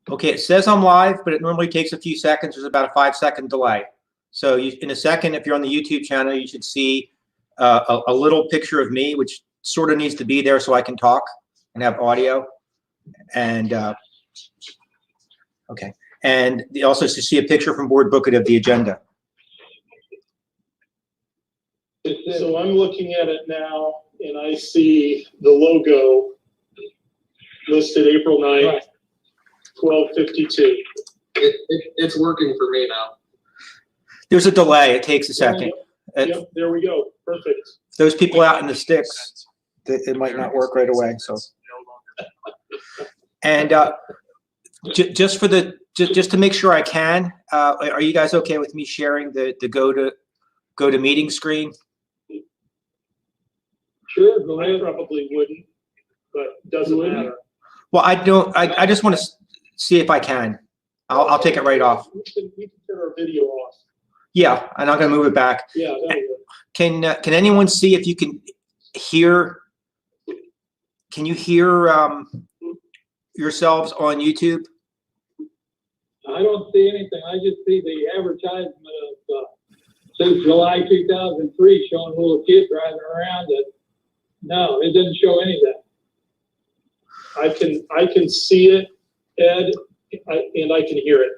Okay, it says I'm live, but it normally takes a few seconds. There's about a 5-second delay. So in a second, if you're on the YouTube channel, you should see a little picture of me, which sort of needs to be there so I can talk and have audio. And okay, and you also see a picture from Board Booklet of the agenda. So I'm looking at it now, and I see the logo listed April 9th, 12:52. It's working for me now. There's a delay. It takes a second. Yep, there we go. Perfect. Those people out in the sticks, it might not work right away. So, and just to make sure I can, are you guys okay with me sharing the go to meeting screen? Sure, go ahead. I probably wouldn't, but doesn't matter. Well, I don't. I just want to see if I can. I'll take it right off. We can turn our video off. Yeah, and I'm gonna move it back. Yeah, that'll work. Can anyone see if you can hear? Can you hear yourselves on YouTube? I don't see anything. I just see the advertisement of since July 2003 showing little kids driving around. No, it doesn't show any of that. I can see it, Ed, and I can hear it.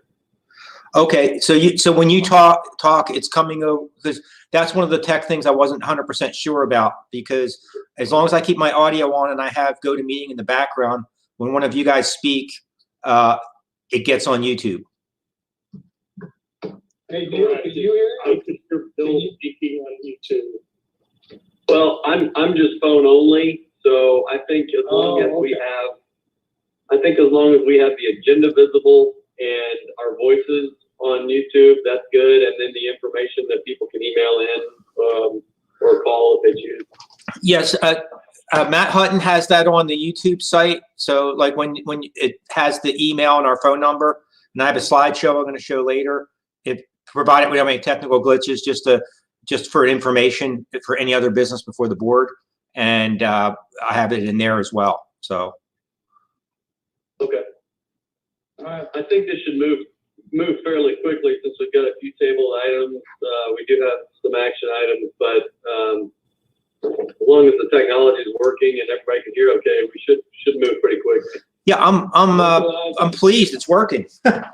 Okay, so when you talk, it's coming over, because that's one of the tech things I wasn't 100% sure about, because as long as I keep my audio on and I have GoToMeeting in the background, when one of you guys speak, it gets on YouTube. Hey, Neil, can you hear I could hear Bill speaking on YouTube. Well, I'm just phone only, so I think as long as we have, as long as we have the agenda visible and our voices on YouTube, that's good. And then the information that people can email in or call if they choose. Yes, Matt Hutton has that on the YouTube site. So like when it has the email and our phone number, and I have a slideshow I'm going to show later. If provided we don't have any technical glitches, just for information for any other business before the board, and I have it in there as well. So. Okay. I think this should move fairly quickly since we've got a few table items. We do have some action items, but as long as the technology is working and everybody can hear okay, we should move pretty quickly. Yeah, I'm pleased it's working. yeah,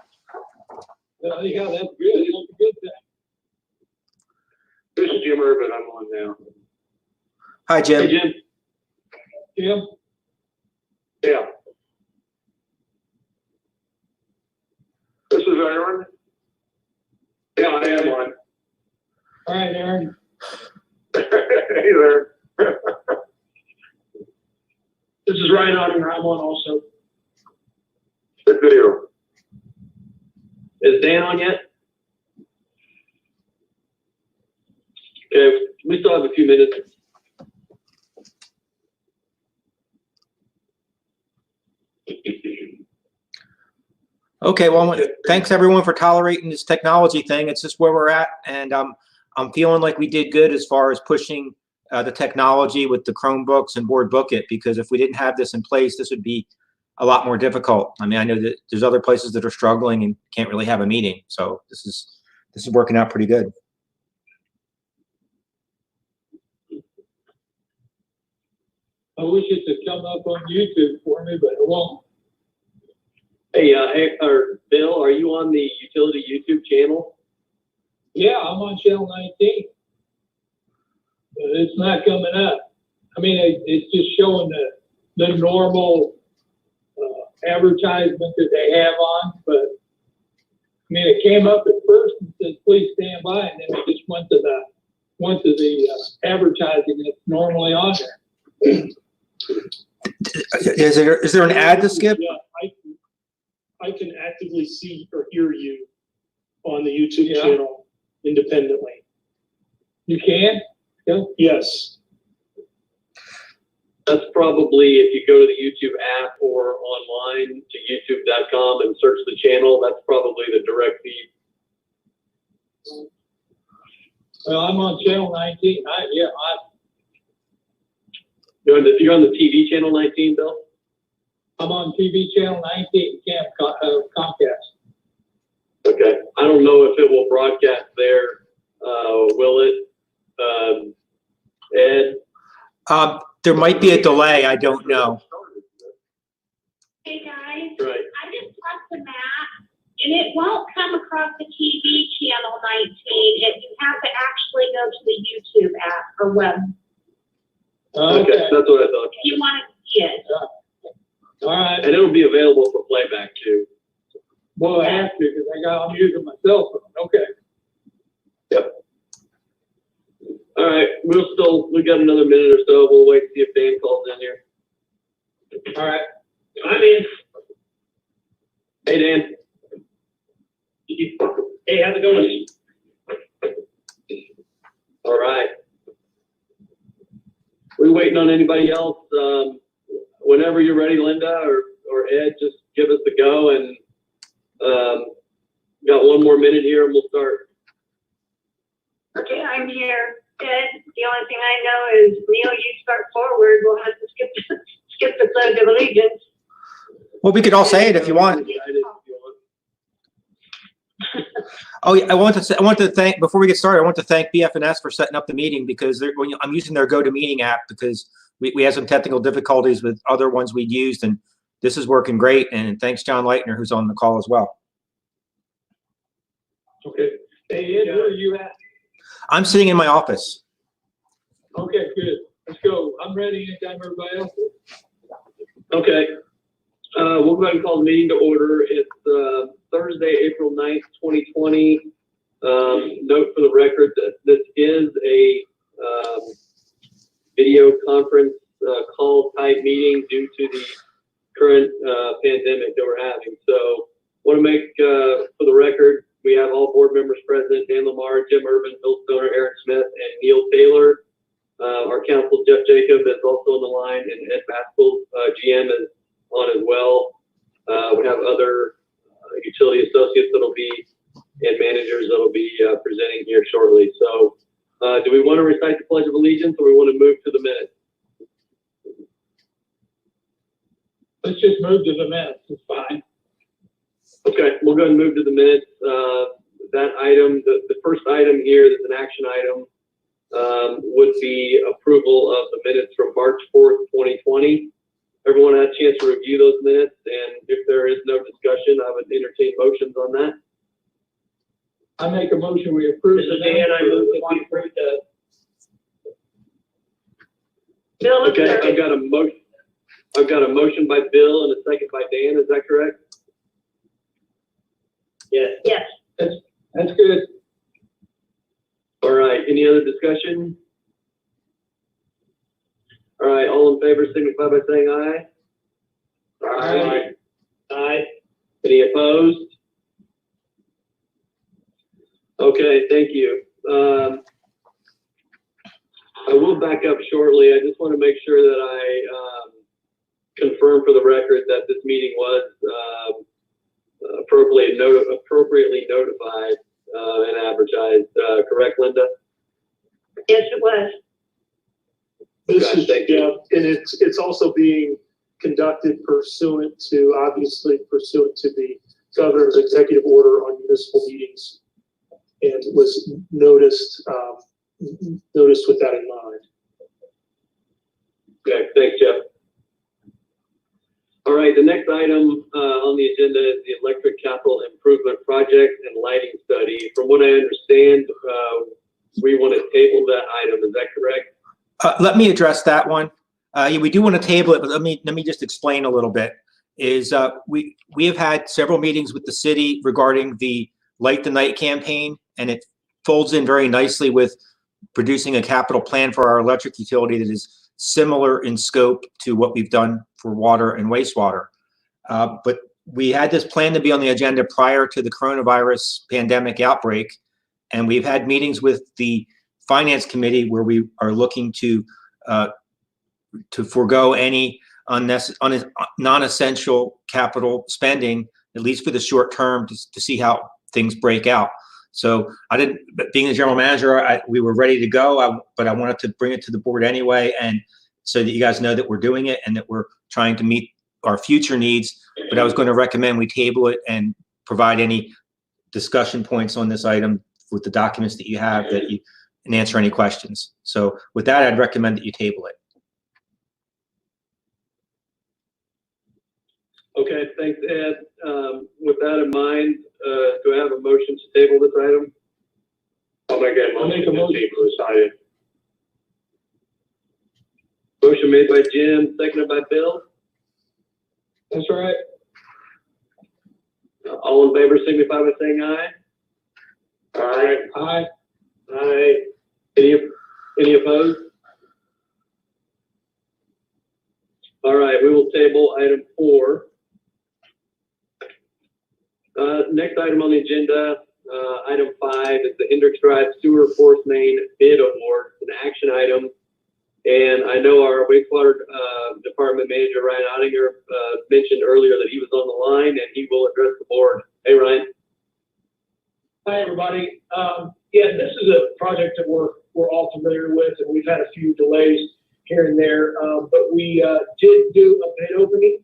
that's good. That's a good thing. This is Jim Urban. I'm on now. Hi, Jim. Hey, Jim. Jim? Yeah. This is Aaron. Yeah, I am on. All right, Aaron. Hey there. This is Ryan Ottinger. I'm on also. Good video. Is Dan on yet? Okay, we still have a few minutes. Okay, well, thanks everyone for tolerating this technology thing. It's just where we're at, and I'm feeling like we did good as far as pushing the technology with the Chromebooks and Board Booklet, because if we didn't have this in place, this would be a lot more difficult. I mean, I know that there's other places that are struggling and can't really have a meeting, so this is working out pretty good. I wish it could come up on YouTube for me, but it won't. Hey, Bill, are you on the utility YouTube channel? Yeah, I'm on channel 19. But it's not coming up. I mean, it's just showing the normal advertisement that they have on, but I mean, it came up at first and said, please stand by, and then it just went to the advertising that's normally on there. Is there an ad to skip? Yeah, I can actively see or hear you on the YouTube channel independently. You can? Yeah. Yes. That's probably if you go to the YouTube app or online to youtube.com and search the channel, that's probably the direct feed. Well, I'm on channel 19. You're on the TV channel 19, Bill? I'm on TV channel 19, Comcast. Okay, I don't know if it will broadcast there. Will it? Ed? There might be a delay. I don't know. Hey guys, Right. I just talked to Matt, and it won't come across the TV channel 19. You have to actually go to the YouTube app or web Okay, that's what I thought. if you want to see it. All right. And it'll be available for playback too. Well, I have to because I'm using my cell phone. Okay. Yep. All right, we got another minute or so. We'll wait to see if Dan calls in here. All right. I'm in. Hey, Dan. Hey, how's it going? All right. We waiting on anybody else? Whenever you're ready, Linda or Ed, just give us the go, and got one more minute here and we'll start. Okay, I'm here. Ed, the only thing I know is Neil, you start forward. We'll have to skip the Pledge of Allegiance. Well, we could all say it if you want. Oh, yeah, I want to thank, before we get started, I want to thank BF&S for setting up the meeting, because I'm using their GoToMeeting app because we had some technical difficulties with other ones we'd used, and this is working great. And thanks, John Leitner, who's on the call as well. Okay. Hey, Ed, where are you at? I'm sitting in my office. Okay, good. Let's go. I'm ready anytime everybody else is. Okay. We'll go ahead and call the meeting to order. It's Thursday, April 9th, 2020. Note for the record that this is a video conference call type meeting due to the current pandemic that we're having. So want to make, for the record, we have all board members present: Dan Lamar, Jim Urban, Bill Stoner, Aaron Smith, and Neil Taylor. Our counsel, Jeff Jacob, is also on the line, and Ed Maskell, GM, is on as well. We have other utility associates that'll be, and managers that'll be presenting here shortly. So do we want to recite the Pledge of Allegiance, or we want to move to the minutes? Let's just move to the minutes. It's fine. Okay, we'll go ahead and move to the minutes. That item, the first item here that's an action item, would be approval of the minutes from March 4th, 2020. Everyone had a chance to review those minutes, and if there is no discussion, I would entertain motions on that. I make a motion, we approve. This is Dan. I move that we approve the. Bill, Okay, sorry. I've got a motion by Bill and a second by Dan. Is that correct? Yes. Yes. That's good. All right. Any other discussion? All right. All in favor, signify by saying aye. Aye. Aye. Any opposed? Okay. Thank you. I will back up shortly. I just want to make sure that I confirm for the record that this meeting was appropriately notified and advertised. Correct, Linda? Yes, it was. This Okay, is thank you. Jeff, and it's also being conducted pursuant to the governor's executive order on municipal meetings, and was noticed with that in mind. Okay, thanks, Jeff. All right, the next item on the agenda is the electric capital improvement project and lighting study. From what I understand, we want to table that item. Is that correct? Let me address that one. Yeah, we do want to table it, but let me just explain a little bit. We have had several meetings with the city regarding the Light the Night campaign, and it folds in very nicely with producing a capital plan for our electric utility that is similar in scope to what we've done for water and wastewater. But we had this plan to be on the agenda prior to the coronavirus pandemic outbreak, and we've had meetings with the Finance Committee where we are looking to forego any non-essential capital spending, at least for the short term, to see how things break out. So being the general manager, we were ready to go, but I wanted to bring it to the board anyway, and so that you guys know that we're doing it and that we're trying to meet our future needs, but I was going to recommend we table it and provide any discussion points on this item with the documents that you have and answer any questions. So with that, I'd recommend that you table it. Okay, thanks, Ed. With that in mind, do I have a motion to table this item? I'll make a motion. Motion made by Jim, seconded by Bill. That's right. All in favor signify by saying aye. Aye. Aye. Aye. Any opposed? All right, we will table item 4. Next item on the agenda, item 5 is the Hendricks Drive Sewer Force Main Bid Award. It's an action item. And I know our wastewater department manager, Ryan Ottinger, mentioned earlier that he was on the line and he will address the board. Hey, Ryan. Hi, everybody. Yeah, this is a project that we're all familiar with, and we've had a few delays here and there, but we did do a bid opening,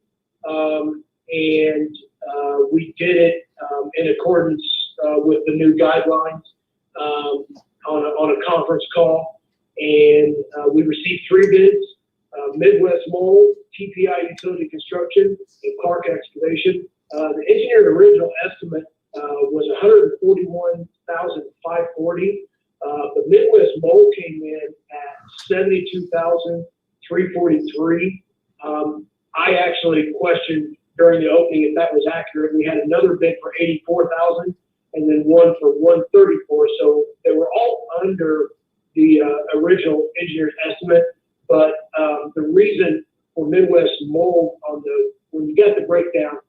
and we did it in accordance with the new guidelines on a conference call. And we received 3 bids, Midwest Mold, TPI Utility Construction, and Clark Excavation. The engineer's original estimate was $141,540. The Midwest Mold came in at $72,343. I actually questioned during the opening if that was accurate. We had another bid for $84,000 and then one for $134,000. So they were all under the original engineer's estimate, but the reason for Midwest Mold when you get the breakdown,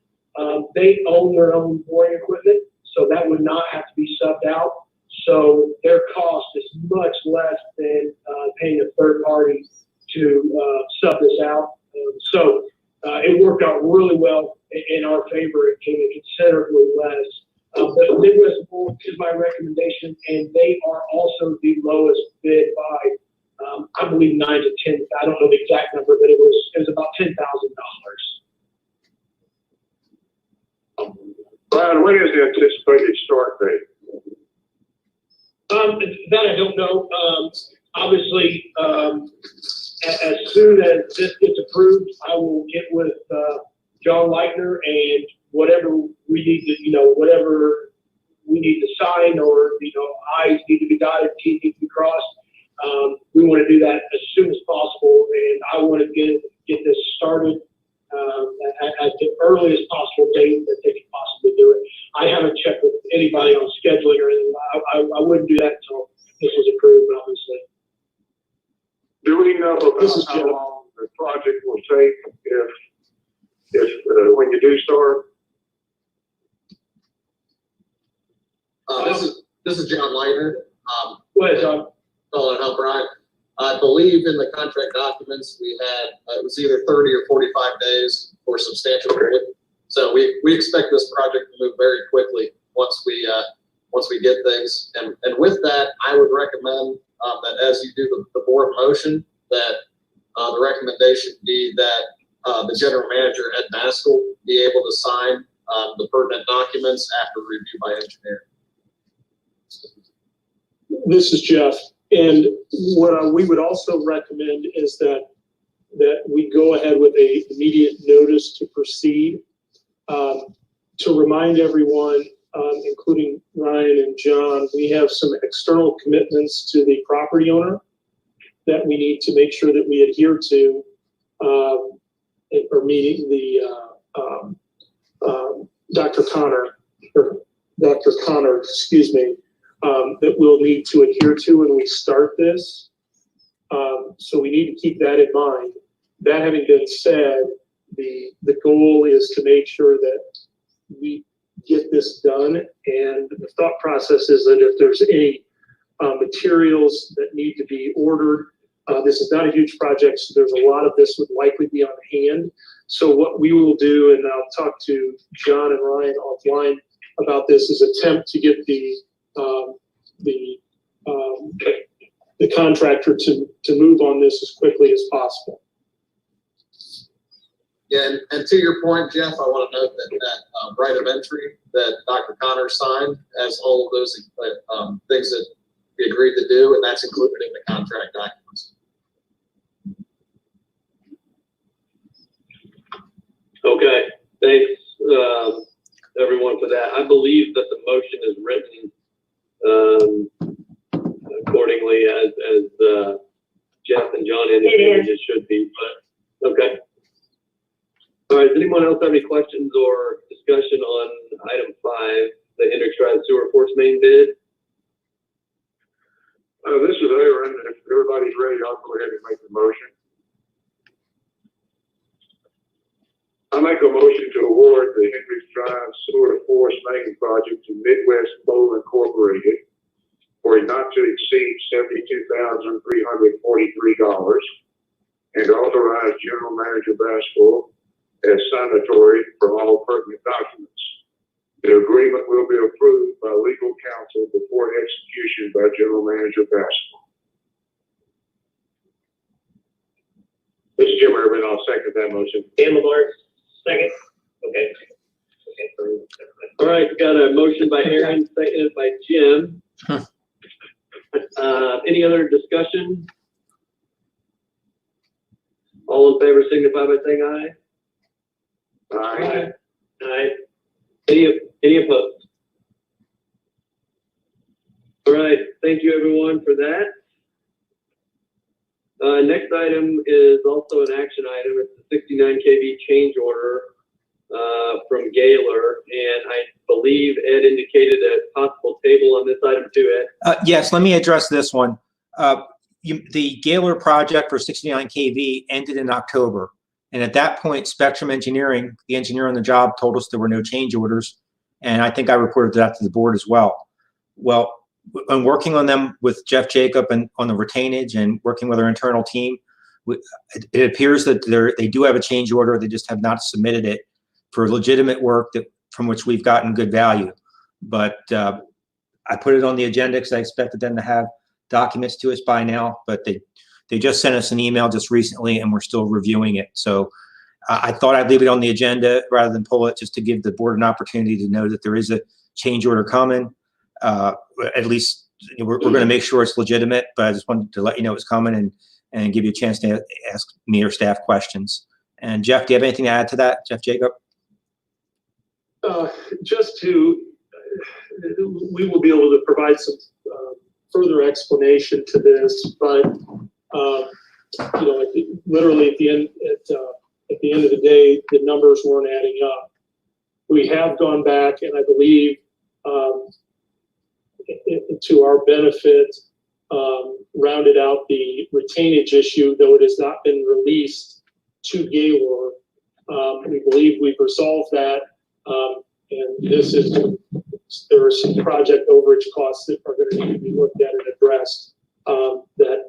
they own their own boring equipment, so that would not have to be subbed out. So their cost is much less than paying a third party to sub this out. So it worked out really well in our favor. It came in considerably less. But Midwest Mold is my recommendation, and they are also the lowest bid by, I believe, 9 to 10. I don't know the exact number, but it was about $10,000. Brian, when is the anticipated start date? That I don't know. Obviously, as soon as this gets approved, I will get with John Leitner, and whatever we need to, whatever we need to sign, or, I's need to be dotted, T's need to be crossed. We want to do that as soon as possible, and I want to get this started at the earliest possible date that they can possibly do it. I haven't checked with anybody on scheduling or anything. I wouldn't do that until this was approved, obviously. Do we know about how long the project will take if when you do start? This is John Leitner. Go ahead, John. Calling help, Brian. I believe in the contract documents we had, it was either 30 or 45 days for substantial period. So we expect this project to move very quickly once we get things. And with that, I would recommend that as you do the board motion, that the recommendation be that the general manager, Ed Maskell, be able to sign the pertinent documents after review by engineer. This is Jeff. And what we would also recommend is that we go ahead with a immediate notice to proceed. To remind everyone, including Ryan and John, we have some external commitments to the property owner that we need to make sure that we adhere to, or meeting the Dr. Connor, excuse me, that we'll need to adhere to when we start this. So we need to keep that in mind. That having been said, the goal is to make sure that we get this done. And the thought process is that if there's any materials that need to be ordered, this is not a huge project, so there's a lot of this would likely be on hand. So what we will do, and I'll talk to John and Ryan offline about this, is attempt to get the contractor to move on this as quickly as possible. Yeah, and to your point, Jeff, I want to note that right of entry that Dr. Connor signed has all of those things that we agreed to do, and that's included in the contract documents. Okay, thanks, everyone for that. I believe that the motion is written accordingly as Jeff and John indicated it should be, but okay. All right, does anyone else have any questions or discussion on item 5, the Hendricks Drive Sewer Force Main bid? This is Aaron. If everybody's ready, I'll go ahead and make the motion. I make a motion to award the Hendricks Drive Sewer Force Main project to Midwest Bowl Incorporated for a not to exceed $72,343 and authorize General Manager Basco as signatory for all pertinent documents. The agreement will be approved by legal counsel before execution by General Manager Basco. This is Jim Urban. I'll second that motion. Dan Lamar, second. Okay. All right, got a motion by Aaron, seconded by Jim. Any other discussion? All in favor signify by saying aye. Aye. Aye. Any opposed? All right, thank you everyone for that. Next item is also an action item. It's the 69 kV change order from Gaylor, and I believe Ed indicated a possible table on this item too, Ed. Yes, let me address this one. The Gaylor project for 69 kV ended in October. And at that point, Spectrum Engineering, the engineer on the job, told us there were no change orders. And I think I reported that to the board as well. Well, I'm working on them with Jeff Jacob and on the retainage and working with our internal team. It appears that they do have a change order. They just have not submitted it for legitimate work from which we've gotten good value. But I put it on the agenda because I expected them to have documents to us by now, but they just sent us an email just recently and we're still reviewing it. So I thought I'd leave it on the agenda rather than pull it, just to give the board an opportunity to know that there is a change order coming. At least we're going to make sure it's legitimate, but I just wanted to let you know it's coming and give you a chance to ask me or staff questions. And Jeff, do you have anything to add to that, Jeff Jacob? Just to, we will be able to provide some further explanation to this, but literally at the end of the day, the numbers weren't adding up. We have gone back and I believe to our benefit, rounded out the retainage issue, though it has not been released to Gaylor. We believe we've resolved that. And there are some project overage costs that are going to need to be looked at and addressed that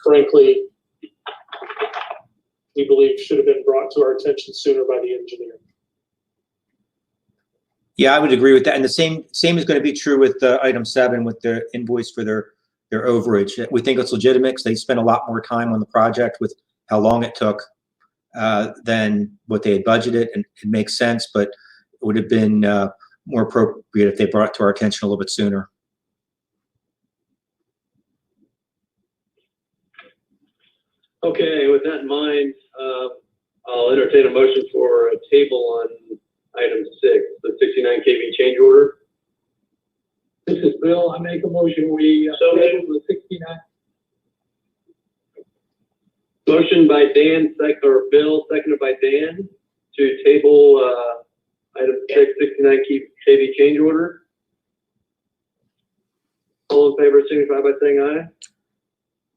frankly, we believe should have been brought to our attention sooner by the engineer. Yeah, I would agree with that. And the same is going to be true with item 7 with the invoice for their overage. We think it's legitimate because they spent a lot more time on the project with how long it took than what they had budgeted, and it makes sense, but it would have been more appropriate if they brought it to our attention a little bit sooner. Okay, with that in mind, I'll entertain a motion for a table on item 6, the 69 kV change order. This is Bill. I make a motion. We table the 69. Motion by Dan, Bill, seconded by Dan, to table item 6, 69 kV change order. All in favor signify by saying aye.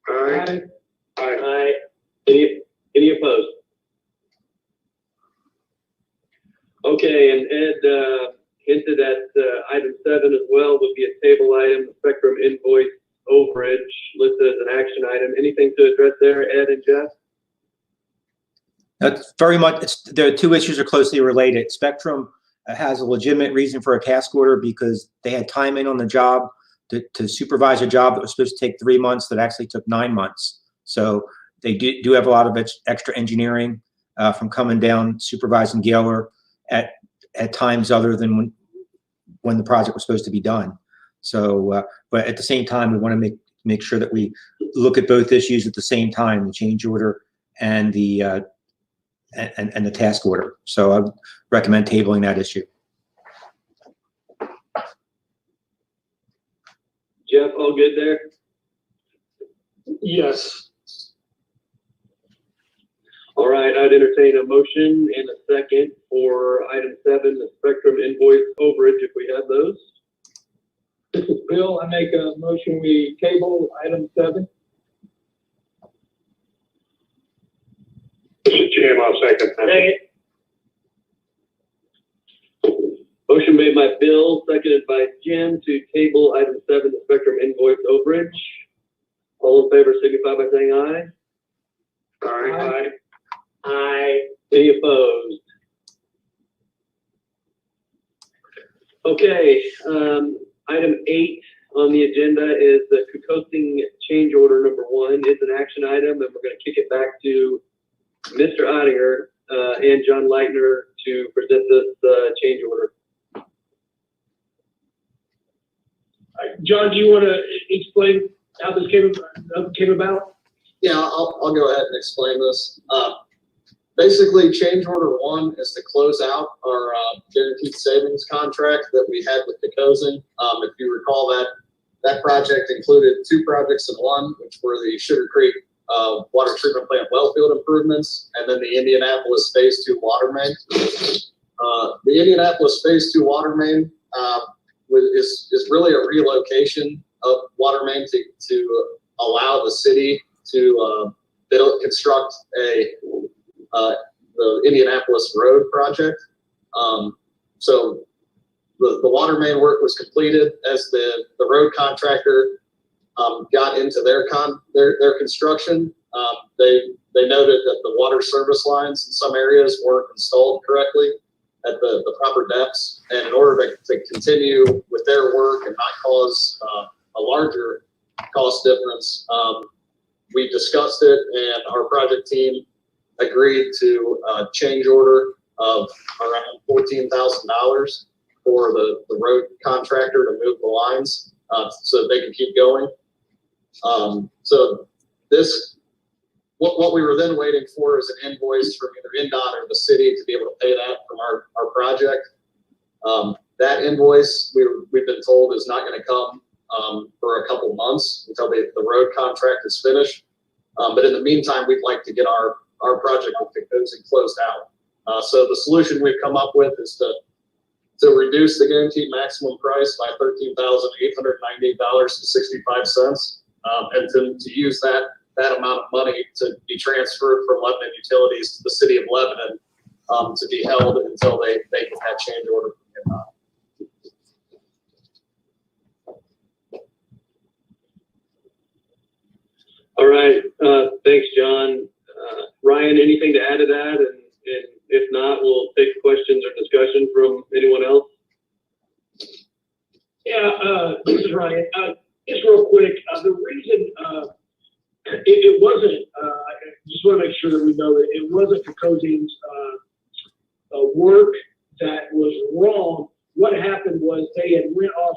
Aye. Aye. Any opposed? Okay, and Ed hinted at item 7 as well would be a table item, the Spectrum invoice overage listed as an action item. Anything to address there, Ed and Jeff? That's very much, the two issues are closely related. Spectrum has a legitimate reason for a task order because they had time in on the job to supervise a job that was supposed to take 3 months that actually took 9 months. So they do have a lot of extra engineering from coming down supervising Gaylor at times other than when the project was supposed to be done. So, but at the same time, we want to make sure that we look at both issues at the same time, the change order and the and the task order. So I would recommend tabling that issue. Jeff, all good there? Yes. All right, I'd entertain a motion and a second for item 7, the Spectrum invoice overage, if we have those. This is Bill. I make a motion, we table item 7. Mr. Chairman, I'll second that. Motion made by Bill, seconded by Jim to table item 7, the Spectrum invoice overage. All in favor signify by saying aye. Aye. Aye. Any opposed? Okay, item 8 on the agenda is the coasting change order number 1. It's an action item, and we're going to kick it back to Mr. Ottinger and John Leitner to present this change order. John, do you want to explain how this came about? Yeah, I'll go ahead and explain this. Basically, change order 1 is to close out our guaranteed savings contract that we had with DeCozing. If you recall, that project included 2 projects in one, which were the Sugar Creek water treatment plant wellfield improvements, and then the Indianapolis Phase 2 water main. The Indianapolis Phase 2 water main is really a relocation of water main to allow the city to construct the Indianapolis Road project. So the water main work was completed as the road contractor got into their construction. They noted that the water service lines in some areas weren't installed correctly at the proper depths, and in order to continue with their work and not cause a larger cost difference, we discussed it, and our project team agreed to a change order of around $14,000 for the road contractor to move the lines so that they can keep going. So what we were then waiting for is an invoice from either INDOT or the city to be able to pay that from our project. That invoice we've been told is not going to come for a couple months until the road contract is finished. But in the meantime, we'd like to get our project with DeCozing closed out. So the solution we've come up with is to reduce the guaranteed maximum price by $13,898.65, and to use that amount of money to be transferred from Lebanon Utilities to the city of Lebanon to be held until they get that change order from INDOT. All right, thanks, John. Ryan, anything to add to that? And if not, we'll take questions or discussion from anyone else. Yeah, this is Ryan. Just real quick, the reason it wasn't, I just want to make sure that we know that it wasn't DeCozing's work that was wrong. What happened was they had went off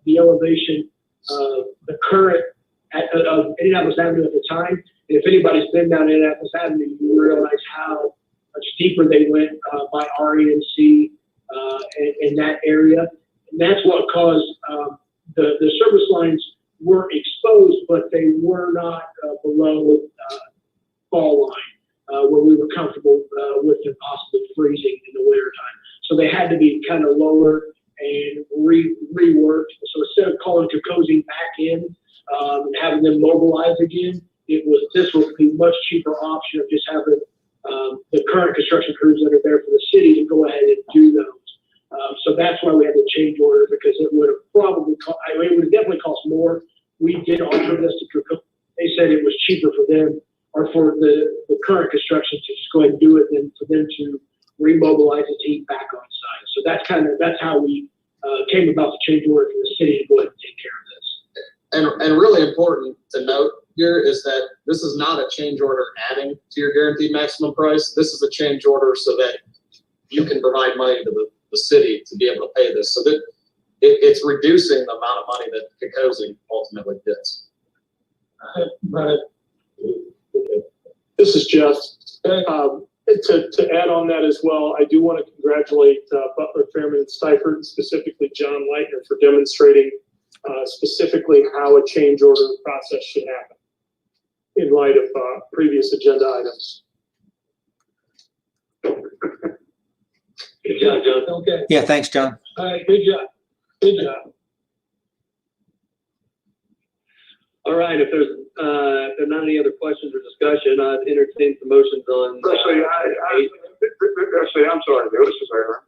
the elevation of the current of Indianapolis Avenue at the time. And if anybody's been down Indianapolis Avenue, you realize how much deeper they went by RENC in that area. And that's what caused the service lines were exposed, but they were not below fall line where we were comfortable with them possibly freezing in the wintertime. So they had to be kind of lower and reworked. So instead of calling DeCozing back in and having them mobilize again, this would be a much cheaper option of just having the current construction crews that are there for the city to go ahead and do those. So that's why we had to change order, because it would have probably it would have definitely cost more. We did offer this to DeCozing. They said it was cheaper for them or for the current construction to just go ahead and do it than for them to remobilize the team back on site. So that's how we came about the change order for the city to go ahead and take care of this. And really important to note, here is that this is not a change order adding to your guaranteed maximum price. This is a change order so that you can provide money to the city to be able to pay this. So that it's reducing the amount of money that Kekosing ultimately gets. But This is Jeff. To add on that as well, I do want to congratulate Butler, Fairman, and Stiford, and specifically John Leitner for demonstrating specifically how a change order process should happen in light of previous agenda items. Good job, John. okay. Yeah, thanks, John. All right. Good job. Good job. All right, if there are not any other questions or discussion, I'd entertain some motions on. Actually, I'm sorry, Bill, this is Aaron.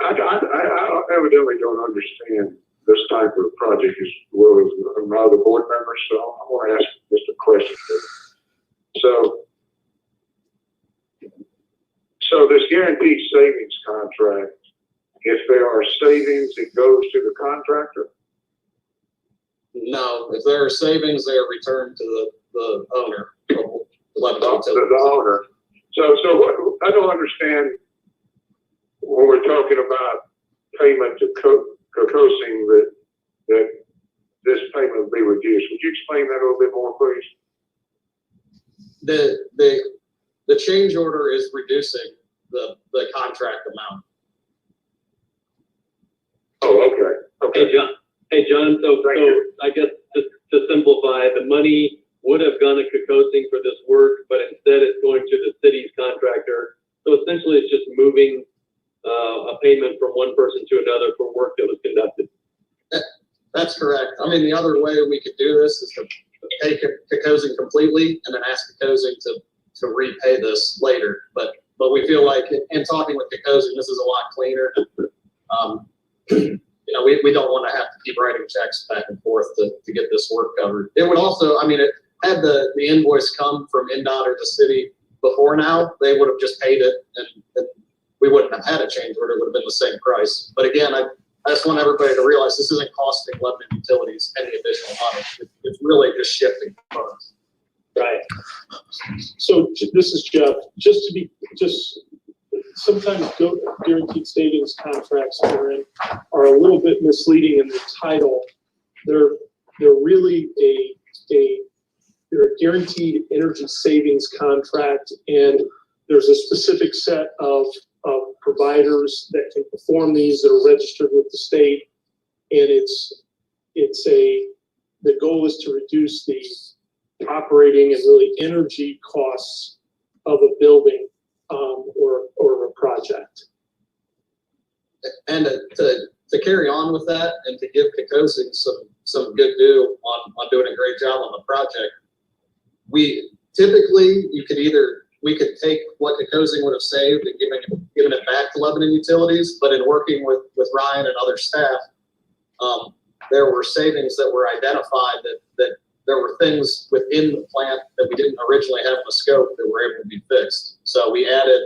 I evidently don't understand this type of project as well as my other board members, so I want to ask just a question. So this guaranteed savings contract, if there are savings, it goes to the contractor? No, if there are savings, they are returned to the owner of Lebanon. The owner. So what, I don't understand when we're talking about payment to Kekosing that this payment will be reduced. Would you explain that a little bit more, please? The change order is reducing the contract amount. Oh, okay. Hey, John, so I guess to simplify, the money would have gone to Kekosing for this work, but instead it's going to the city's contractor. So essentially it's just moving a payment from one person to another for work that was conducted. That's correct. I mean, the other way we could do this is to pay Kekosing completely and then ask Kekosing to repay this later. But we feel like in talking with Kekosing, this is a lot cleaner. You know, we don't want to have to keep writing checks back and forth to get this work covered. It would also, I mean, had the invoice come from NDOT or the city before now, they would have just paid it and we wouldn't have had a change order. It would have been the same price. But again, I just want everybody to realize this isn't costing Lebanon Utilities any additional money. It's really just shifting funds. Right. So this is Jeff. Sometimes guaranteed savings contracts are a little bit misleading in the title. They're really they're a guaranteed energy savings contract, and there's a specific set of providers that can perform these that are registered with the state, and the goal is to reduce the operating and really energy costs of a building or a project. And to carry on with that and to give Kekosing some good due on doing a great job on the project, we could take what Kekosing would have saved and given it back to Lebanon Utilities, but in working with Ryan and other staff, there were savings that were identified that there were things within the plant that we didn't originally have in the scope that were able to be fixed. So we added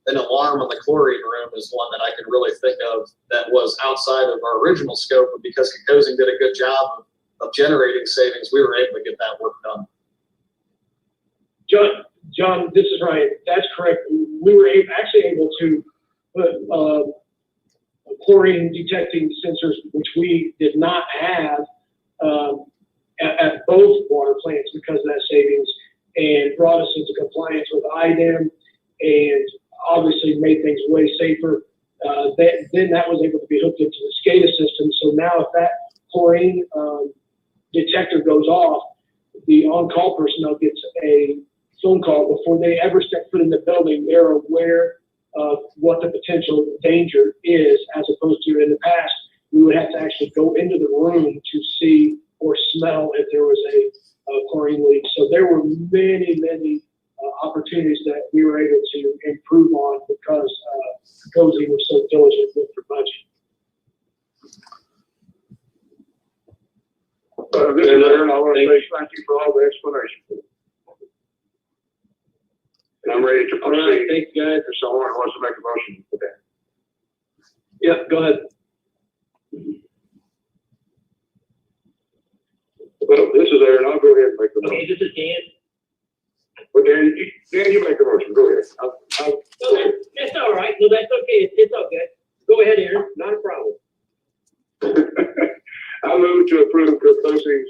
an alarm on the chlorine room is one that I can really think of that was outside of our original scope, but because Kekosing did a good job of generating savings, we were able to get that work done. John, this is Ryan. That's correct. We were actually able to put chlorine detecting sensors, which we did not have at both water plants because of that savings, and brought us into compliance with IDEM and obviously made things way safer. Then that was able to be hooked into the SCADA system. So now if that chlorine detector goes off, the on-call personnel gets a phone call before they ever step foot in the building. They're aware of what the potential danger is, as opposed to in the past, we would have to actually go into the room to see or smell if there was a chlorine leak. So there were many opportunities that we were able to improve on because Kekosing was so diligent with their budget. This is Aaron. I want to say thank you for all the explanation. And I'm ready to All right, proceed. thanks, guys. If someone wants to make a motion for that. Yep, go ahead. Well, this is Aaron. I'll go ahead and make the Okay, motion. this is Dan. But Dan, you make the motion. Go ahead. No, that's all right. No, that's okay. It's okay. Go ahead, Aaron. Not a problem. I move to approve proposing,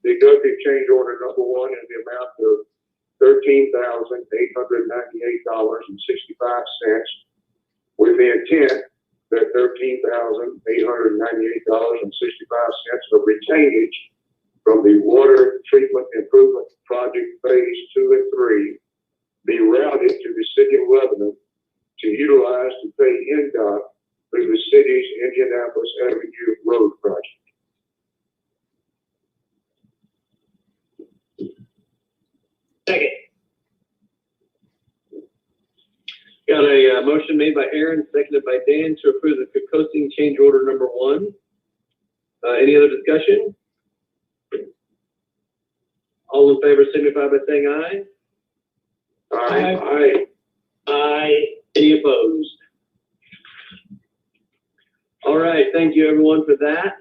deductive change order number 1 in the amount of $13,898.65 with the intent that $13,898.65 of retainage from the water treatment improvement project phase 2 and 3 be routed to the city of Lebanon to utilize to pay NDOT through the city's Indianapolis Avenue Road project. Second. Got a motion made by Aaron, seconded by Dan to approve the coasting change order number 1. Any other discussion? All in favor signify by saying aye. Aye. Aye. Any opposed? All right, thank you everyone for that.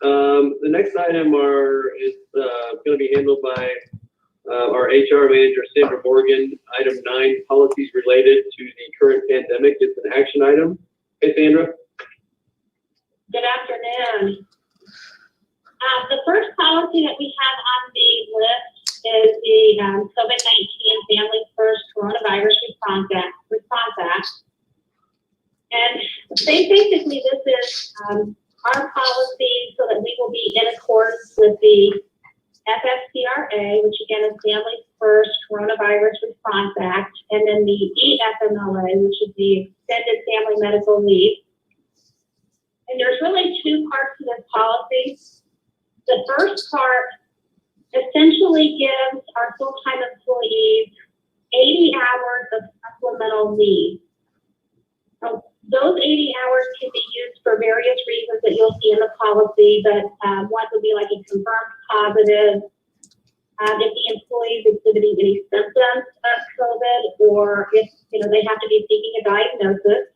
The next item is going to be handled by our HR manager, Sandra Morgan. Item 9, policies related to the current pandemic. It's an action item. Hey, Sandra. Good afternoon. The first policy that we have on the list is the COVID-19 Family First Coronavirus Response Act. And basically this is our policy so that we will be in accordance with the FFCRA, which again is Family First Coronavirus Response Act, and then the EFMLA, which is the Extended Family Medical Leave. And there's really 2 parts to this policy. The first part essentially gives our full-time employees 80 hours of supplemental leave. Now, those 80 hours can be used for various reasons that you'll see in the policy, but one would be like a confirmed positive, if the employee is exhibiting any symptoms of COVID, or if they have to be seeking a diagnosis.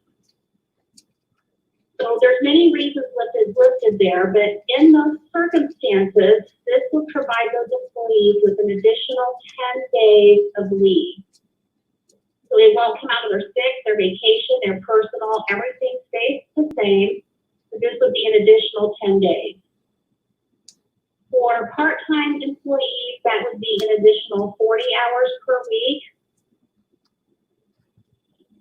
So there's many reasons listed there, but in those circumstances, this will provide those employees with an additional 10 days of leave. So they won't come out of their sick, their vacation, their personal, everything stays the same. So this would be an additional 10 days. For part-time employees, that would be an additional 40 hours per week.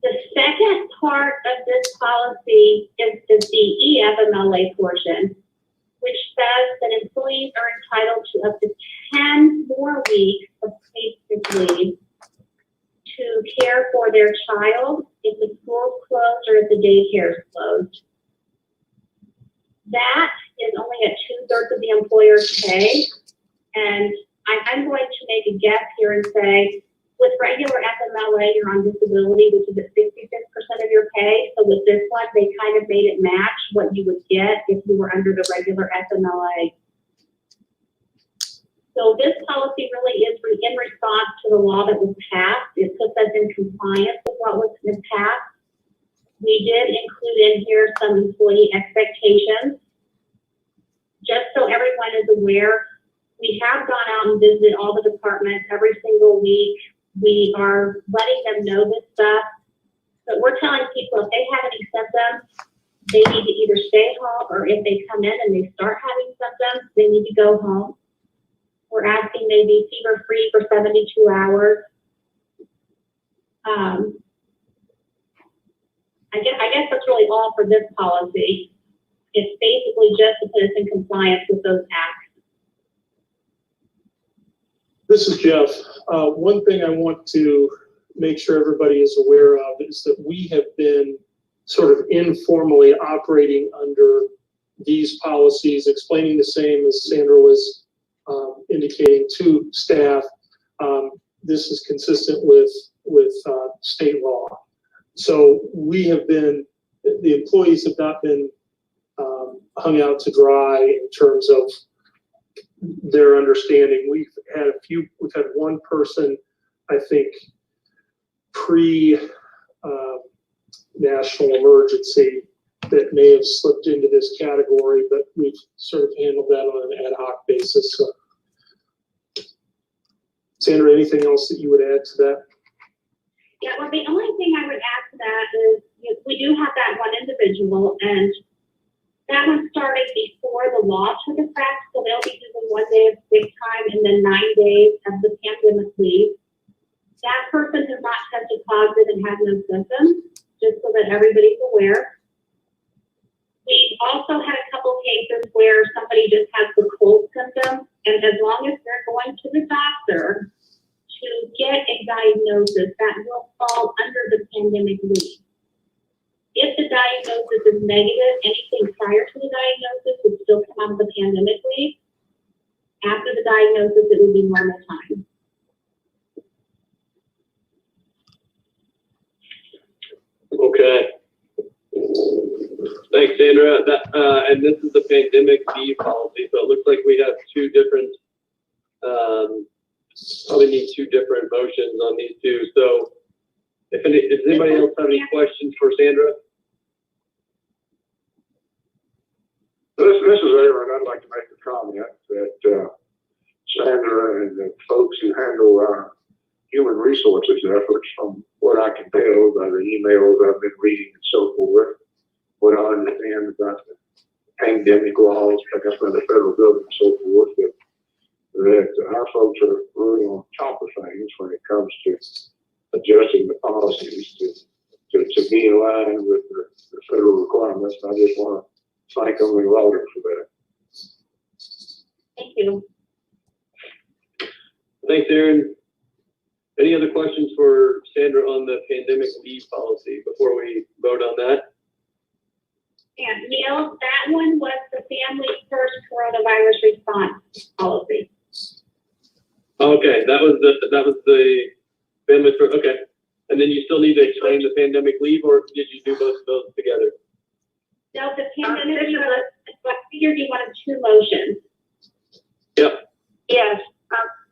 The second part of this policy is the EFMLA portion, which says that employees are entitled to up to 10 more weeks of paid sick leave to care for their child if the school's closed or if the daycare is closed. That is only at 2/3 of the employer's pay. And I'm going to make a guess here and say, with regular FMLA, you're on disability, which is at 66% of your pay. So with this one, they kind of made it match what you would get if you were under the regular FMLA. So this policy really is in response to the law that was passed. It puts us in compliance with what was passed. We did include in here some employee expectations. Just so everyone is aware, we have gone out and visited all the departments every single week. We are letting them know this stuff, but we're telling people if they have any symptoms, they need to either stay home, or if they come in and they start having symptoms, they need to go home. We're asking they be fever-free for 72 hours. I guess that's really all for this policy. It's basically just to put us in compliance with those acts. This is Jeff. One thing I want to make sure everybody is aware of is that we have been sort of informally operating under these policies, explaining the same as Sandra was indicating to staff. This is consistent with state law. So we have been, the employees have not been hung out to dry in terms of their understanding. We've had one person, I think, pre-national emergency that may have slipped into this category, but we've sort of handled that on an ad hoc basis. So. Sandra, anything else that you would add to that? Yeah, well, the only thing I would add to that is we do have that one individual, and that one started before the law took effect, so they'll be using 1 day of sick time and then 9 days of the pandemic leave. That person has not tested positive and has no symptoms, just so that everybody's aware. We've also had a couple cases where somebody just has the cold symptom, and as long as they're going to the doctor to get a diagnosis, that will fall under the pandemic leave. If the diagnosis is negative, anything prior to the diagnosis would still come out of the pandemic leave. After the diagnosis, it would be normal time. Okay. Thanks, Sandra. And this is the pandemic leave policy, so it looks like we have two different, probably need two different motions on these two. So does anybody else have any questions for Sandra? This is Aaron. I'd like to make a comment that Sandra and the folks who handle our human resources efforts, from what I can tell by the emails I've been reading and so forth, what I understand about the pandemic laws, I guess by the federal government and so forth, that our folks are really on top of things when it comes to adjusting the policies to be in line with the federal requirements. And I just want to thank them and laud them for that. Thank you. Thanks, Aaron. Any other questions for Sandra on the pandemic leave policy before we vote on that? And Neil, that one was the Family First Coronavirus Response Policy. Okay, that was the family first. Okay, and then you still need to explain the pandemic leave, or did you do both of those together? No, the pandemic leave, I figured you wanted two motions. Yep. Yes,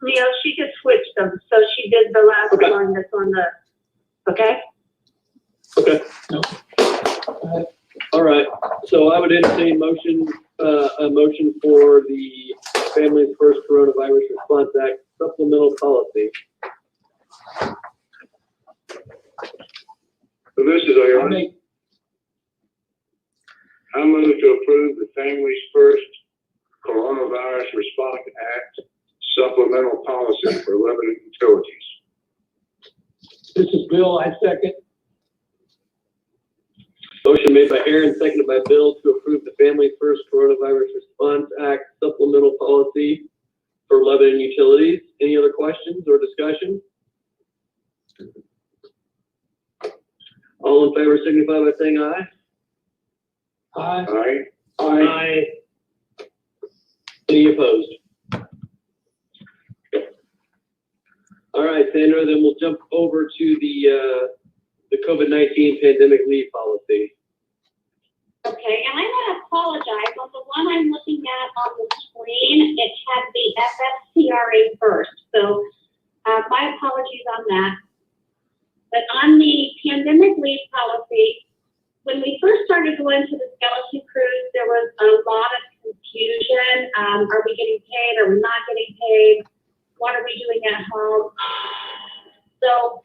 Leo, she just switched them, so she did the last Okay. one that's on the, okay? Okay. All right. So I would entertain a motion for the Families First Coronavirus Response Act supplemental policy. So this is Aaron. I move to approve the Families First Coronavirus Response Act supplemental policy for Lebanon utilities. This is Bill, I second. Motion made by Aaron, seconded by Bill to approve the Family First Coronavirus Response Act supplemental policy for Lebanon utilities. Any other questions or discussion? All in favor signify by saying aye. Aye. Aye. Aye. Any opposed? All right, Sandra, then we'll jump over to the COVID-19 pandemic leave policy. Okay, and I want to apologize. On the one I'm looking at on the screen, it had the FFCRA first. So my apologies on that. But on the pandemic leave policy, when we first started going to the skeleton cruise, there was a lot of confusion. Are we getting paid? Are we not getting paid? What are we doing at home? So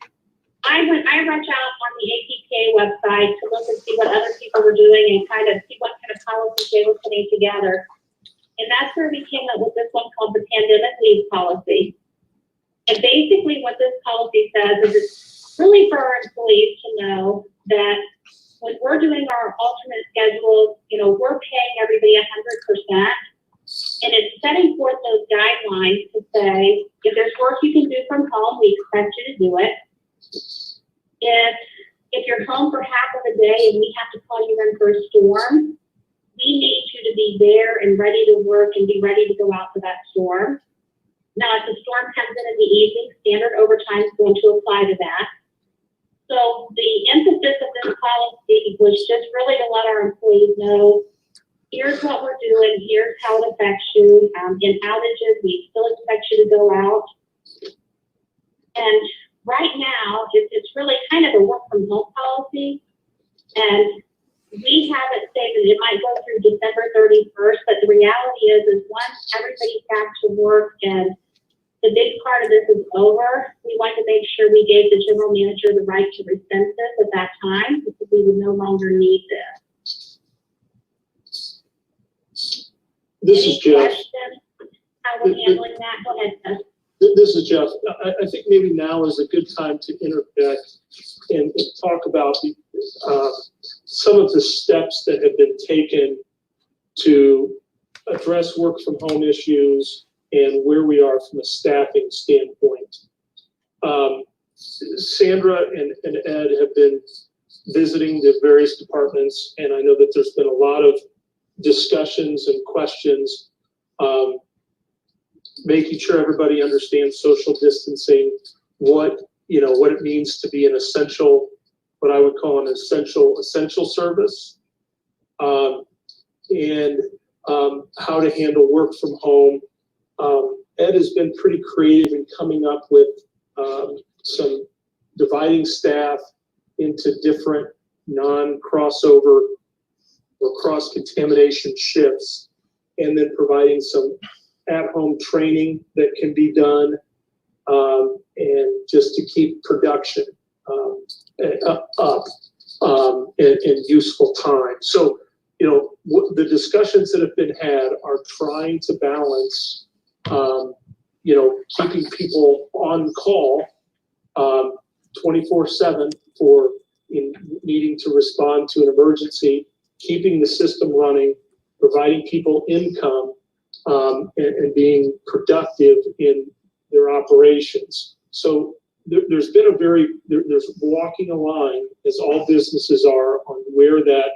I reached out on the APK website to look and see what other people were doing and kind of see what kind of policies they were putting together. And that's where we came up with this one called the pandemic leave policy. And basically what this policy says is it's really for our employees to know that when we're doing our alternate schedules, we're paying everybody 100%. And it's setting forth those guidelines to say, if there's work you can do from home, we expect you to do it. If you're home for half of a day and we have to call you in for a storm, we need you to be there and ready to work and be ready to go out to that storm. Now, if the storm comes in the evening, standard overtime is going to apply to that. So the emphasis of this policy was just really to let our employees know, here's what we're doing, here's how it affects you. In outages, we still expect you to go out. And right now, it's really kind of a work from home policy. And we have it it might go through December 31st, but the reality is once everybody's back to work and the big part of this is over, we want to make sure we gave the general manager the right to rescind this at that time, because we would no longer need this. This Any is Jeff. questions? How we're handling that? Go ahead, Seth. This is Jeff. I think maybe now is a good time to interject and talk about some of the steps that have been taken to address work from home issues and where we are from a staffing standpoint. Sandra and Ed have been visiting the various departments, and I know that there's been a lot of discussions and questions, making sure everybody understands social distancing, what it means to be an essential, what I would call an essential service, and how to handle work from home. Ed has been pretty creative in coming up with some dividing staff into different non-crossover or cross-contamination shifts, and then providing some at-home training that can be done, and just to keep production up in useful time. So, the discussions that have been had are trying to balance, keeping people on call 24/7 for needing to respond to an emergency, keeping the system running, providing people income, and being productive in their operations. So there's been there's walking a line, as all businesses are, on where that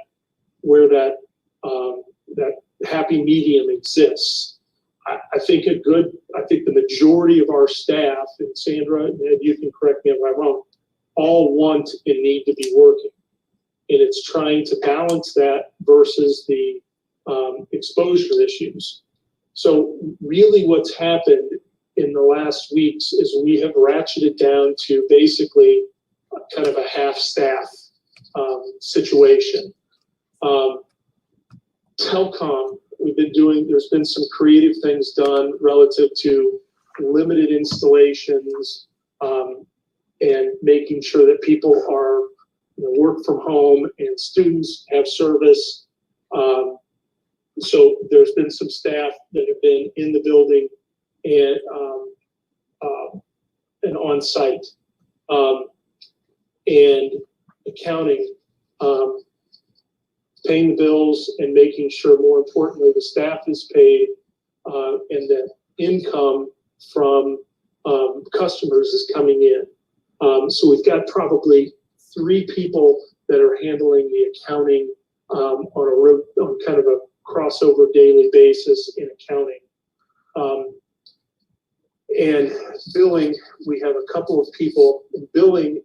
happy medium exists. I think the majority of our staff, and Sandra, and Ed, you can correct me if I'm wrong, all want and need to be working. And it's trying to balance that versus the exposure issues. So really what's happened in the last weeks is we have ratcheted down to basically kind of a half-staff situation. Telcom, there's been some creative things done relative to limited installations, and making sure that people are work from home and students have service. So there's been some staff that have been in the building and on site, and accounting, paying the bills and making sure, more importantly, the staff is paid, and that income from customers is coming in. So we've got probably 3 people that are handling the accounting on kind of a crossover daily basis in accounting. And billing, we have a couple of people in billing,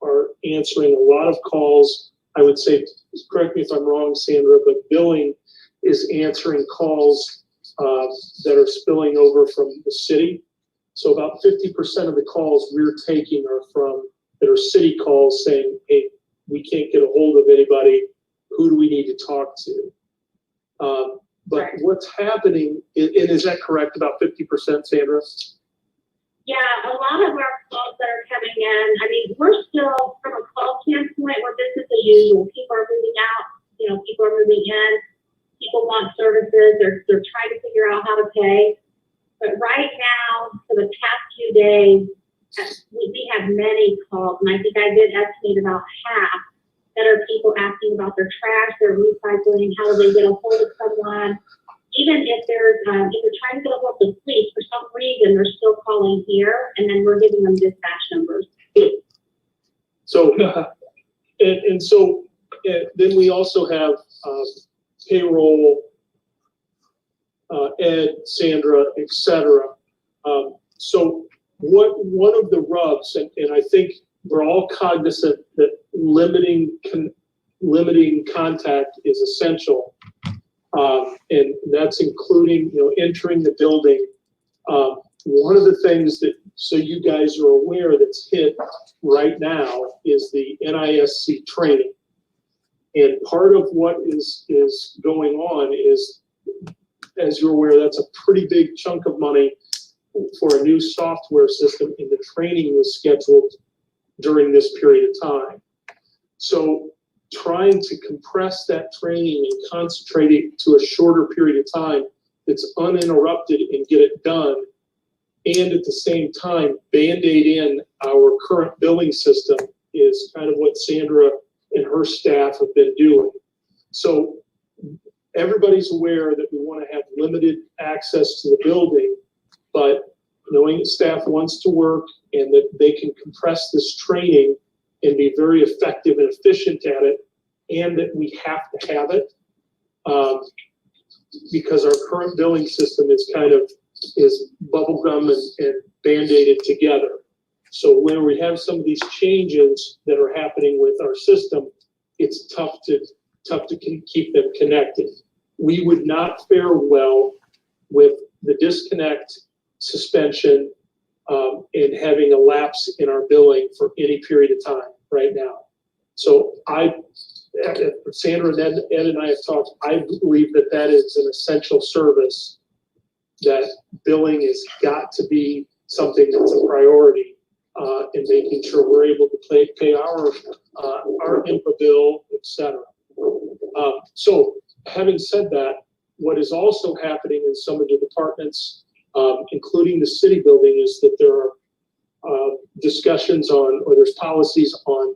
are answering a lot of calls. I would say, correct me if I'm wrong, Sandra, but billing is answering calls that are spilling over from the city. So about 50% of the calls we're taking that are city calls saying, hey, we can't get a hold of anybody. Who do we need to talk to? But Right. What's happening, and is that correct, about 50%, Sandra? Yeah, a lot of our calls that are coming in, I mean, we're still, from a call standpoint, we're business as usual. People are moving out, people are moving in, people want services, they're trying to figure out how to pay. But right now, for the past 2 days, we have many calls, and I think I did estimate about half that are people asking about their trash, their recycling, how do they get a hold of someone. Even if they're trying to get a hold of the police, for some reason, they're still calling here, and then we're giving them dispatch numbers. So, then we also have payroll, Ed, Sandra, etc. So one of the rubs, and I think we're all cognizant that limiting contact is essential, and that's including entering the building. One of the things that, so you guys are aware, that's hit right now is the NISC training. And part of what is going on is, as you're aware, that's a pretty big chunk of money for a new software system, and the training was scheduled during this period of time. So trying to compress that training and concentrate it to a shorter period of time that's uninterrupted and get it done, and at the same time Band-Aid in our current billing system is kind of what Sandra and her staff have been doing. So everybody's aware that we want to have limited access to the building, but knowing that staff wants to work and that they can compress this training and be very effective and efficient at it, and that we have to have it, because our current billing system is bubblegum and Band-Aided together. So when we have some of these changes that are happening with our system, it's tough to keep them connected. We would not fare well with the disconnect, suspension, and having a lapse in our billing for any period of time right now. So Sandra and Ed and I have talked, I believe that is an essential service, that billing has got to be something that's a priority, in making sure we're able to pay our INPA bill, et cetera. So having said that, what is also happening in some of the departments, including the city building, is that there are discussions on, or there's policies on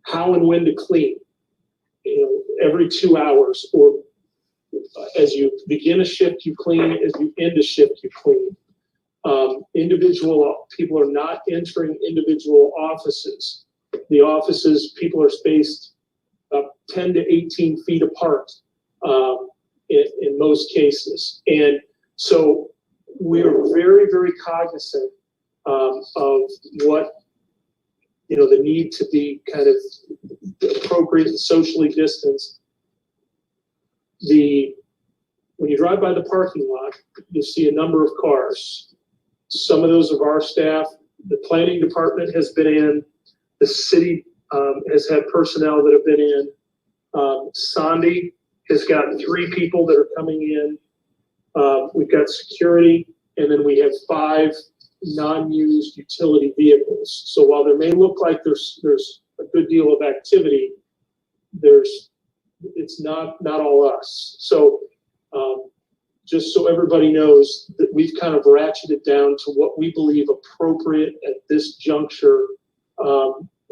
how and when to clean, every 2 hours, or as you begin a shift, you clean, as you end a shift, you clean. Individual people are not entering individual offices. The offices, people are spaced 10 to 18 feet apart, in most cases. And so we're very, very cognizant of what, the need to be kind of appropriate and socially distanced. When you drive by the parking lot, you see a number of cars. Some of those of our staff, the planning department has been in, the city has had personnel that have been in. Sandy has got 3 people that are coming in. We've got security, and then we have 5 non-used utility vehicles. So while there may look like there's a good deal of activity, it's not all us. So just so everybody knows that we've kind of ratcheted down to what we believe appropriate at this juncture.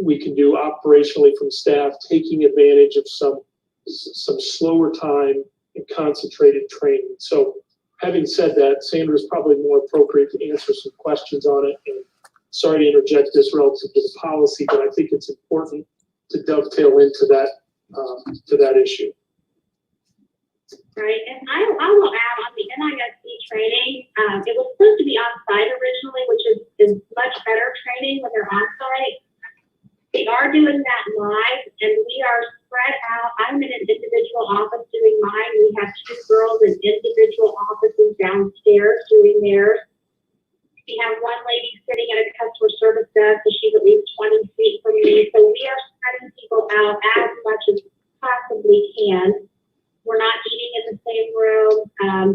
We can do operationally from staff, taking advantage of some slower time and concentrated training. So having said that, Sandra is probably more appropriate to answer some questions on it. And sorry to interject this relative to the policy, but I think it's important to dovetail into that issue. Right, and I will add on the NISD training, it was supposed to be on site originally, which is much better training when they're on site. We are doing that live, and we are spread out. I'm in an individual office doing mine. We have 2 girls in individual offices downstairs doing theirs. We have one lady sitting at a customer service desk, so she's at least 20 feet from me. So we are spreading people out as much as possibly can. We're not eating in the same room.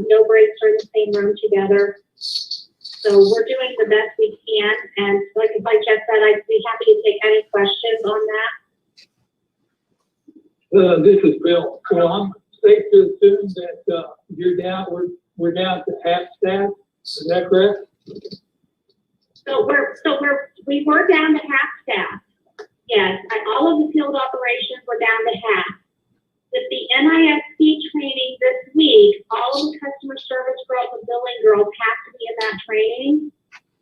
No breaks are in the same room together. So we're doing the best we can. And like Jeff said, I'd be happy to take any questions on that. This is Bill. So I'm safe to assume that you're down. We're down to half staff. Is that correct? We were down to half staff. Yes, all of the field operations were down to half. With the NISD training this week, all of the customer service girls and billing girls have to be in that training.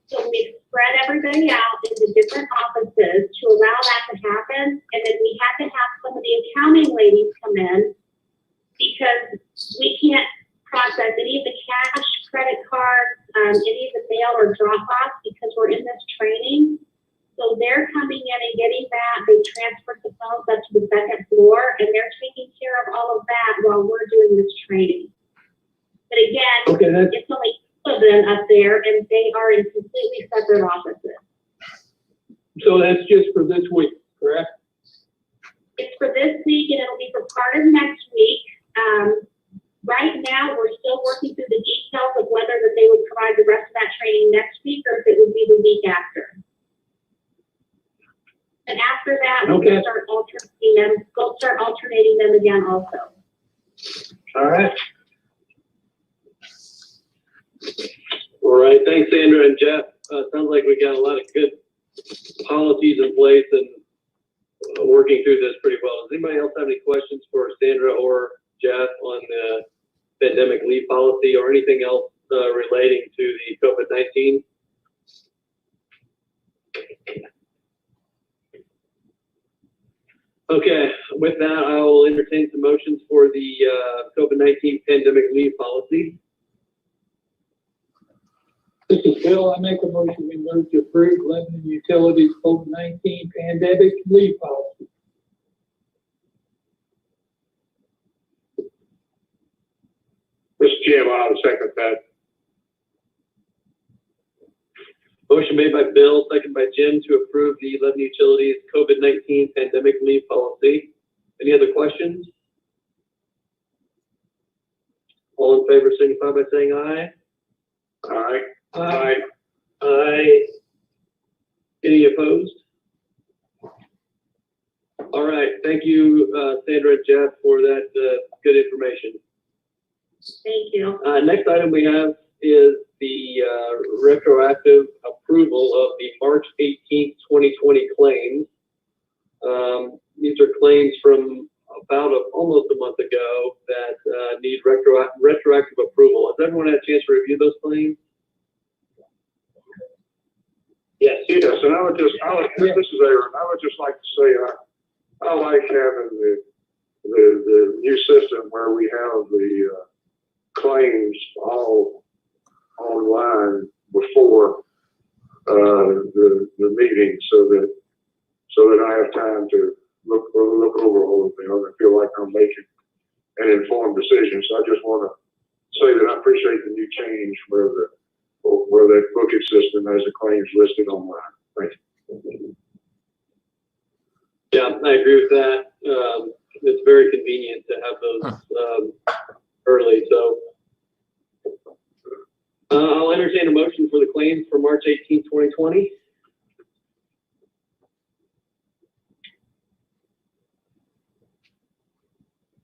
So we've spread everybody out into different offices to allow that to happen. And then we had to have some of the accounting ladies come in because we can't process any of the cash, credit cards, any of the mail or drop off because we're in this training. So they're coming in and getting that. They transferred the phones up to the 2nd floor, and they're taking care of all of that while we're doing this training. But again, it's only 2 of them up there, and they are in completely separate offices. So that's just for this week, correct? It's for this week and it'll be for part of next week. Right now, we're still working through the details of whether that they would provide the rest of that training next week or if it would be the week after. And after that, we Okay. will start alternating them. We'll start alternating them again also. All right. All right, thanks, Sandra and Jeff. Sounds like we got a lot of good policies in place and working through this pretty well. Does anybody else have any questions for Sandra or Jeff on the pandemic leave policy or anything else relating to the COVID-19? Okay, with that, I will entertain some motions for the COVID-19 pandemic leave policy. This is Bill. I make a motion we move to approve Lebanon Utilities COVID-19 pandemic leave policy. Mr. Chairman, I'll second that. Motion made by Bill, second by Jim to approve the Lebanon Utilities COVID-19 pandemic leave policy. Any other questions? All in favor signify by saying aye. Aye. Aye. Aye. Any opposed? All right, thank you, Sandra and Jeff, for that good information. Thank you. Next item we have is the retroactive approval of the March 18th, 2020 claims. These are claims from about almost a month ago that need retroactive approval. Has everyone had a chance to review those claims? Yes. Yes, and this is Aaron. I would just like to say, I like having the new system where we have the claims all online before the meeting, so that I have time to look over all of them and feel like I'm making an informed decision. So I just want to say that I appreciate the new change where that booking system has the claims listed online. Thank you. Yeah, I agree with that. It's very convenient to have those early. So I'll entertain a motion for the claims for March 18th, 2020.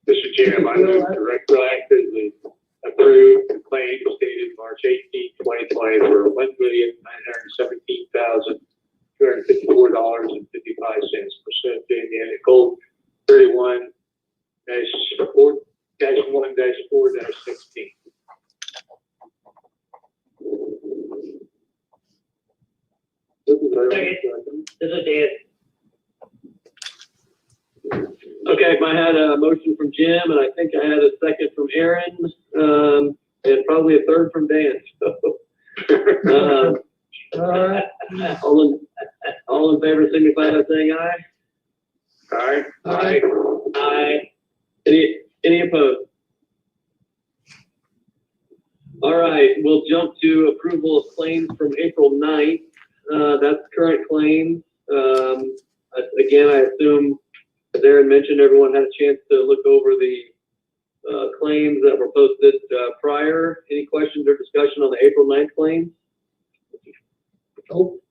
Mr. Chairman, I move to retroactively approve the claims dated March 18, 2020 for $1,917,254.55 pursuant to Indiana Code 31-1-4-16. This is Dan. Okay, I had a motion from Jim, and I think I had a second from Aaron, and probably a third from Dan. All in favor signify by saying aye. Aye. Aye. Aye. Any opposed? All right, we'll jump to approval of claims from April 9th. That's current claims. Again, I assume, as Aaron mentioned, everyone had a chance to look over the claims that were posted prior. Any questions or discussion on the April 9th claims? Nope.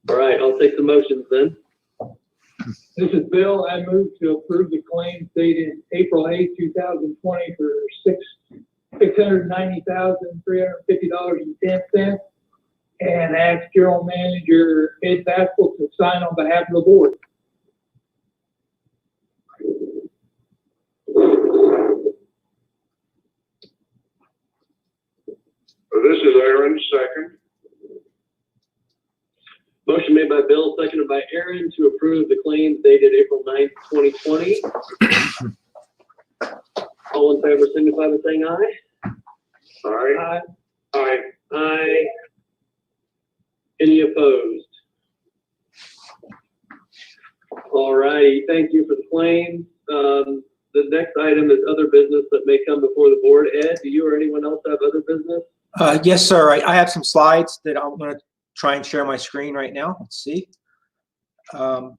All right, I'll take the motions then. This is Bill. I move to approve the claims dated April 8, 2020 for $690,350.10 and ask General Manager Ed Baskell to sign on behalf of the board. This is Aaron, second. Motion made by Bill, seconded by Aaron to approve the claims dated April 9th, 2020. All in favor signify by saying aye. Aye. Aye. Aye. Aye. Any opposed? All righty, thank you for the claim. The next item is other business that may come before the board. Ed, do you or anyone else have other business? Yes, sir. I have some slides that I'm going to try and share my screen right now. Let's see. I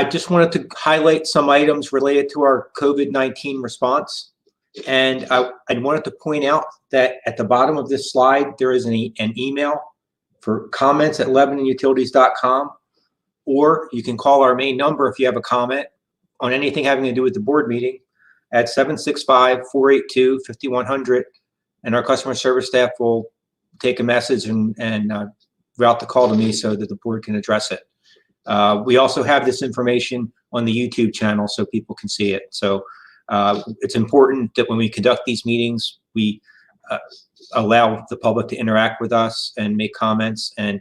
just wanted to highlight some items related to our COVID-19 response. And I wanted to point out that at the bottom of this slide, there is an email for comments at lebanonutilities.com, or you can call our main number if you have a comment on anything having to do with the board meeting at 765-482-5100. And our customer service staff will take a message and route the call to me so that the board can address it. We also have this information on the YouTube channel so people can see it. So it's important that when we conduct these meetings, we allow the public to interact with us and make comments, and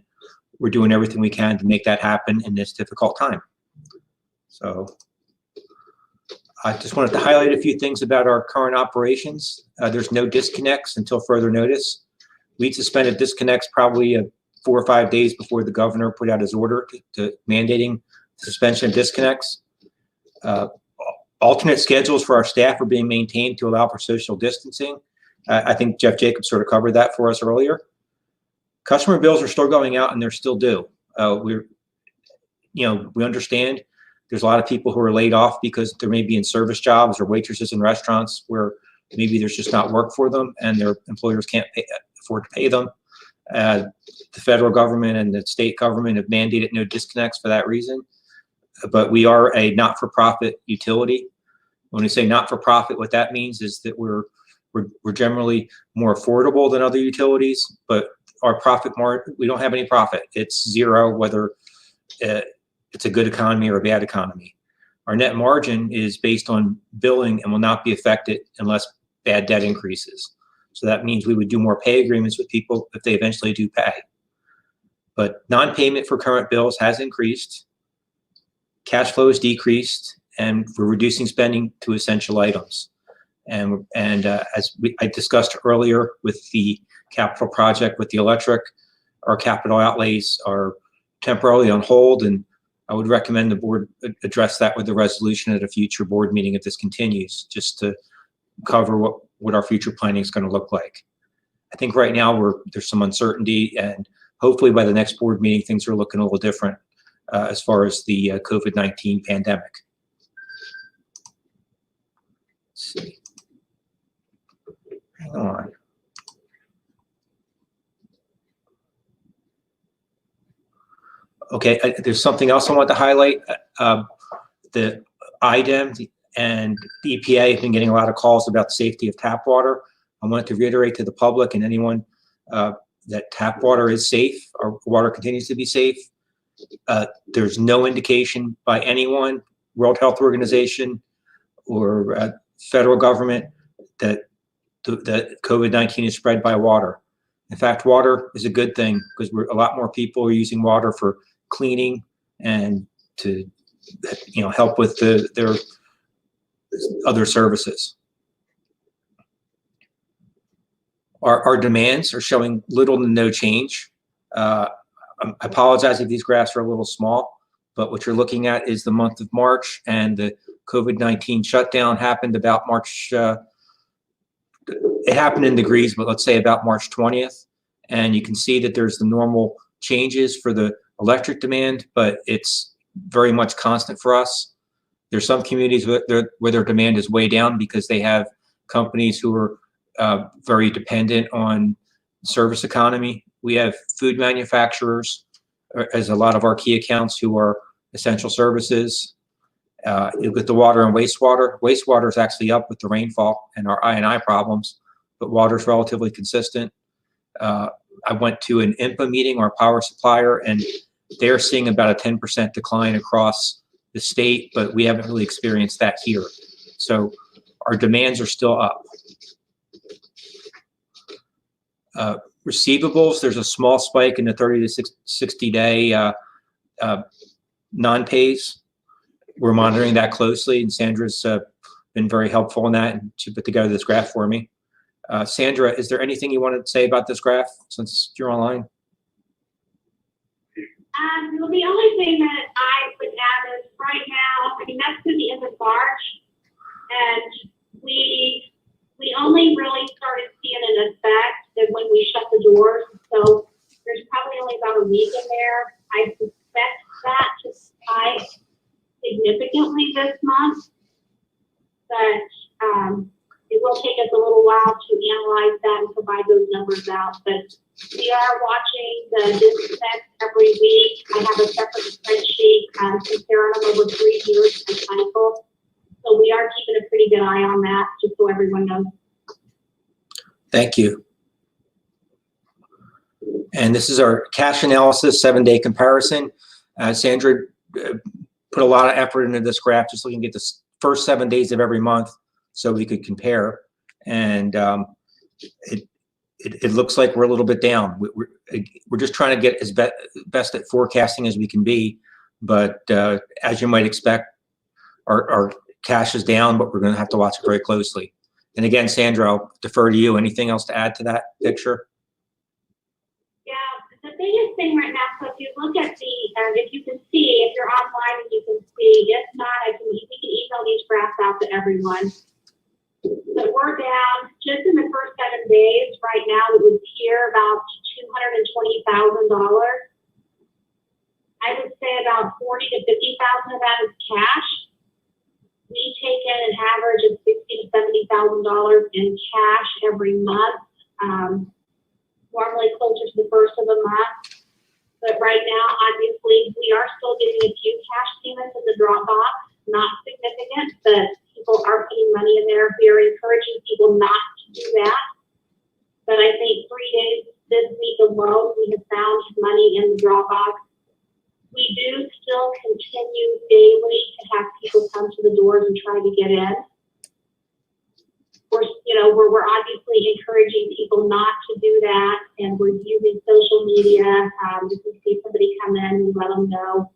we're doing everything we can to make that happen in this difficult time. So I just wanted to highlight a few things about our current operations. There's no disconnects until further notice. We suspended disconnects probably 4 or 5 days before the governor put out his order to mandating suspension of disconnects. Alternate schedules for our staff are being maintained to allow for social distancing. I think Jeff Jacobs sort of covered that for us earlier. Customer bills are still going out and they're still due. We understand there's a lot of people who are laid off because there may be in service jobs or waitresses in restaurants where maybe there's just not work for them and their employers can't afford to pay them. The federal government and the state government have mandated no disconnects for that reason. But we are a not-for-profit utility. When we say not-for-profit, what that means is that we're generally more affordable than other utilities, but our profit margin, we don't have any profit. It's zero, whether it's a good economy or a bad economy. Our net margin is based on billing and will not be affected unless bad debt increases. So that means we would do more pay agreements with people if they eventually do pay. But non-payment for current bills has increased. Cash flow has decreased, and we're reducing spending to essential items. And as I discussed earlier with the capital project with the electric, our capital outlays are temporarily on hold, and I would recommend the board address that with the resolution at a future board meeting if this continues, just to cover what our future planning is going to look like. I think right now there's some uncertainty, and hopefully by the next board meeting, things are looking a little different as far as the COVID-19 pandemic. Let's see. Hang on. Okay, there's something else I want to highlight. The IDEM and the EPA have been getting a lot of calls about the safety of tap water. I wanted to reiterate to the public and anyone that tap water is safe. Our water continues to be safe. There's no indication by anyone, World Health Organization or federal government, that COVID-19 is spread by water. In fact, water is a good thing because a lot more people are using water for cleaning and to help with their other services. Our demands are showing little to no change. I apologize if these graphs are a little small, but what you're looking at is the month of March, and the COVID-19 shutdown happened about March. It happened in degrees, but let's say about March 20th. And you can see that there's the normal changes for the electric demand, but it's very much constant for us. There's some communities where their demand is way down because they have companies who are very dependent on service economy. We have food manufacturers as a lot of our key accounts who are essential services. With the water and wastewater, wastewater is actually up with the rainfall and our I&I problems, but water is relatively consistent. I went to an IMPA meeting, our power supplier, and they're seeing about a 10% decline across the state, but we haven't really experienced that here. So our demands are still up. Receivables, there's a small spike in the 30 to 60 day non-pays. We're monitoring that closely, and Sandra's been very helpful in that, and she put together this graph for me. Sandra, is there anything you wanted to say about this graph since you're online? Well, the only thing that I would add is right now, that's to the end of March, and we only really started seeing an effect that when we shut the doors analyze that and provide those numbers out. But we are watching the disinfect every week. I have a separate spreadsheet comparing them over 3 years per cycle. So we are keeping a pretty good eye on that, just so everyone knows. Thank you. And this is our cash analysis 7-day comparison. Sandra put a lot of effort into this graph, just looking at the first 7 days of every month so we could compare. And it looks like we're a little bit down. We're just trying to get as best at forecasting as we can be. But as you might expect, our cash is down, but we're going to have to watch it very closely. And again, Sandra, I'll defer to you. Anything else to add to that picture? The biggest thing right now, so if you look at the, if you can see, if you're online and you can see, if not, we can email these graphs out to everyone. But we're down, just in the first 7 days, right now, it would appear about $220,000. I would say about $40,000 to $50,000 of that is cash. We take in an average of $60,000 to $70,000 in cash every month. Normally closer to the first of the month. But right now, obviously, we are still getting a few cash payments in the Dropbox, not significant, but people are putting money in there. We are encouraging people not to do that. But I think 3 days this week alone, we have found money in the Dropbox. We do still continue daily to have people come to the doors and try to get in. We're obviously encouraging people not to do that, and we're using social media. If we see somebody come in, we let them know.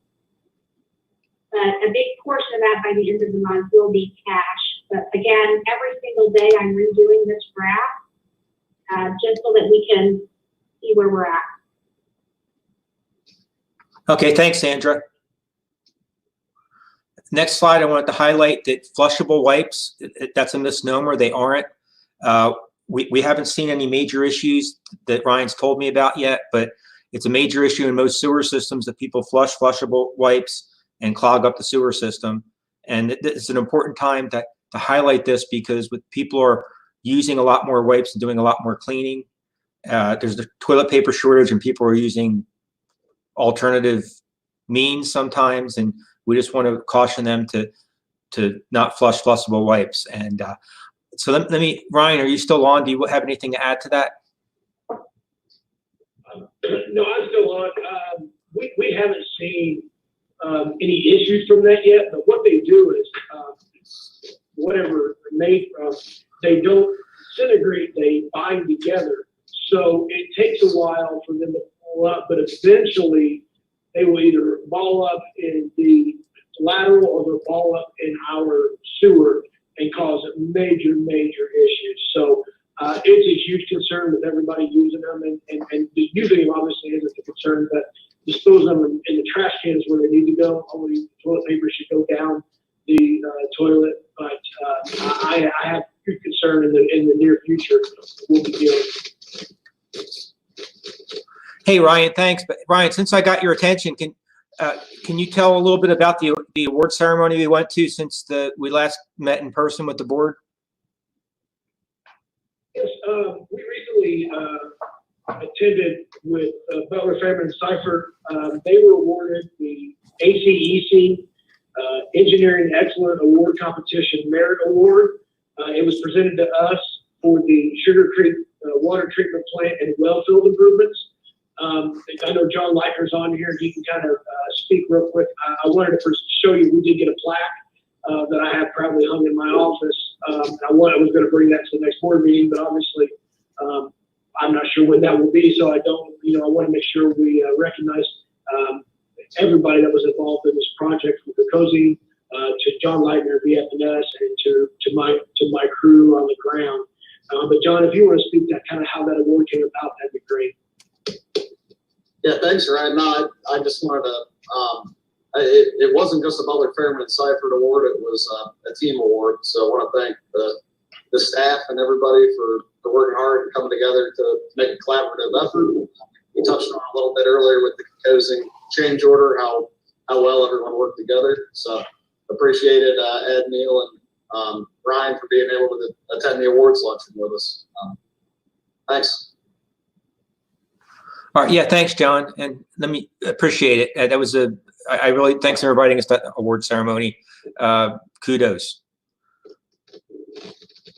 But a big portion of that by the end of the month will be cash. But again, every single day I'm redoing this graph just so that we can see where we're at. Okay, thanks, Sandra. Next slide, I wanted to highlight that flushable wipes, that's a misnomer. They aren't. We haven't seen any major issues that Ryan's told me about yet, but it's a major issue in most sewer systems that people flush flushable wipes and clog up the sewer system. And it's an important time to highlight this, because with people are using a lot more wipes and doing a lot more cleaning. There's the toilet paper shortage and people are using alternative means sometimes, and we just want to caution them to not flush flushable wipes. And so let me, Ryan, are you still on? Do you have anything to add to that? No, I'm still on. We haven't seen any issues from that yet, but what they do is whatever made from, they don't disintegrate, they bind together. So it takes a while for them to pull up, but eventually they will either ball up in the lateral or they'll ball up in our sewer and cause major issues. So it's a huge concern with everybody using them, and using them obviously isn't a concern, but dispose them in the trash cans where they need to go. Only toilet paper should go down the toilet, but I have good concern in the near future we'll be dealing with. Hey, Ryan, thanks. But Ryan, since I got your attention, can you tell a little bit about the award ceremony we went to since we last met in person with the board? Yes, we recently attended with Butler, Fairman, and Seifert. They were awarded the ACEC Engineering Excellent Award Competition Merit Award. It was presented to us for the Sugar Creek Water Treatment Plant and well field improvements. I know John Leitner's on here. He can kind of speak real quick. I wanted to first show you, we did get a plaque that I have proudly hung in my office. I was going to bring that to the next board meeting, but obviously I'm not sure when that will be. So I don't, I want to make sure we recognize everybody that was involved in this project, from the COSI to John Leitner, BFNS, and to my crew on the ground. But John, if you want to speak to kind of how that award came about, that'd be great. Yeah, thanks, Ryan. No, I just wanted to, it wasn't just a Butler, Fairman, and Seifert award. It was a team award. So I want to thank the staff and everybody for working hard and coming together to make a collaborative effort. We touched on it a little bit earlier with the composing change order, how well everyone worked together. So appreciated Ed, Neil, Ryan for being able to attend the awards luncheon with us. Thanks. All right, yeah, thanks, John, and let me appreciate it. That was I really thanks for inviting us to that award ceremony. Kudos.